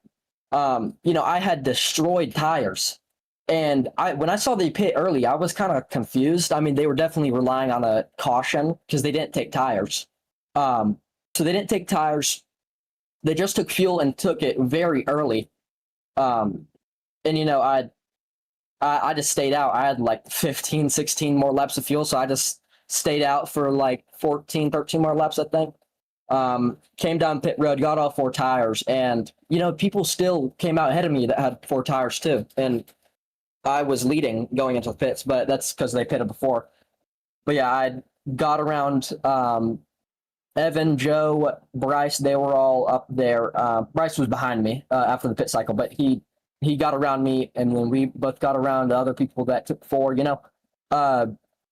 I had destroyed tires, and when I saw they pit early, I was kind of confused. I mean, they were definitely relying on a caution because they didn't take tires. So they didn't take tires. They just took fuel and took it very early. I just stayed out. I had 15, 16 more laps of fuel, so I just stayed out for 14, 13 more laps, I think. Came down pit road, got all 4 tires, and people still came out ahead of me that had 4 tires too, and I was leading going into the pits, but that's because they pitted before. But yeah, I got around Evan, Joe, Bryce. They were all up there. Bryce was behind me after the pit cycle, but he got around me, and then we both got around the other people that took 4.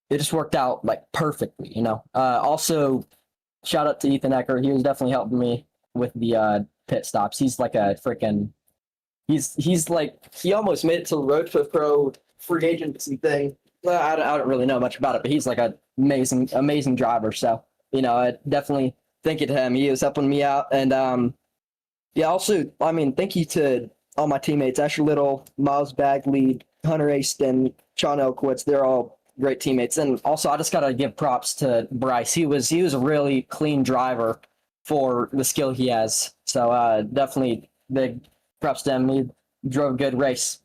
It just worked out perfectly. Also, shout out to Ethan Ecker. He was definitely helping me with the pit stops. He's he almost made it to the Road to Pro free agency thing. I don't really know much about it, but he's an amazing driver. So I definitely thank you to him. He was helping me out, and also, I mean, thank you to all my teammates: Asher Little, Miles Bagley, Hunter Aston, Sean Elkowitz. They're all great teammates. And also, I just gotta give props to Bryce. He was a really clean driver for the skill he has. So definitely big props to him. He drove a good race.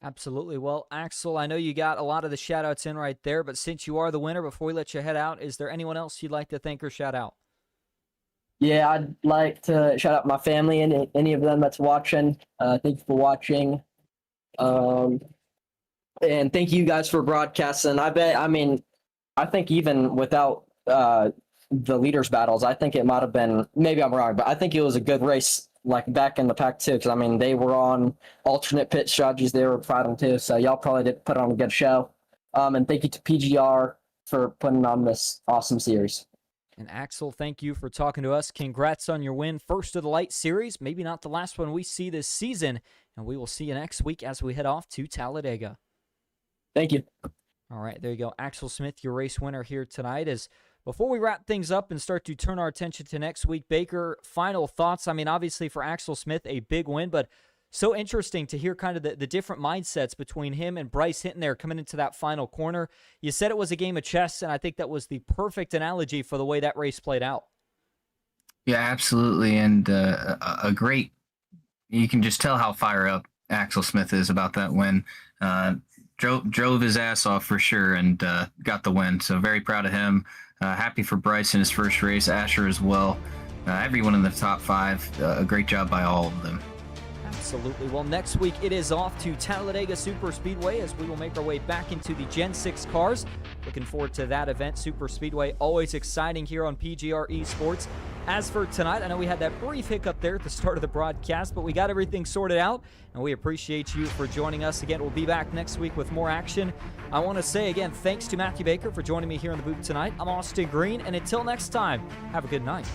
Absolutely. Well, Axel, I know you got a lot of the shout-outs in right there, but since you are the winner, before we let you head out, is there anyone else you'd like to thank or shout out? Yeah, I'd like to shout out my family and any of them that's watching. Thank you for watching. And thank you guys for broadcasting. I mean, I think even without the leaders battles, I think it might have been, maybe I'm wrong, but I think it was a good race like back in the pack too, because I mean they were on alternate pit strategies, they were fighting too, so y'all probably did put on a good show. And thank you to PGR for putting on this awesome series. And Axel, thank you for talking to us. Congrats on your win, first of the Lite Series, maybe not the last one we see this season, and we will see you next week as we head off to Talladega. Thank you. All right, there you go. Axel Smith, your race winner here tonight. Before we wrap things up and start to turn our attention to next week, Baker, final thoughts? I mean, obviously for Axel Smith, a big win, but so interesting to hear kind of the different mindsets between him and Bryce Hinton there coming into that final corner. You said it was a game of chess, and I think that was the perfect analogy for the way that race played out. Yeah, absolutely. And a great, you can just tell how fired up Axel Smith is about that win. Drove his ass off for sure and got the win. So very proud of him. Happy for Bryce in his first race, Asher as well. Everyone in the top 5, a great job by all of them. Absolutely. Well, next week it is off to Talladega Super Speedway as we will make our way back into the Gen 6 cars. Looking forward to that event. Super Speedway, always exciting here on PGR eSports. As for tonight, I know we had that brief hiccup there at the start of the broadcast, but we got everything sorted out, and we appreciate you for joining us. Again, we'll be back next week with more action. I want to say again, thanks to Matthew Baker for joining me here in the booth tonight. I'm Austin Green, and until next time, have a good night.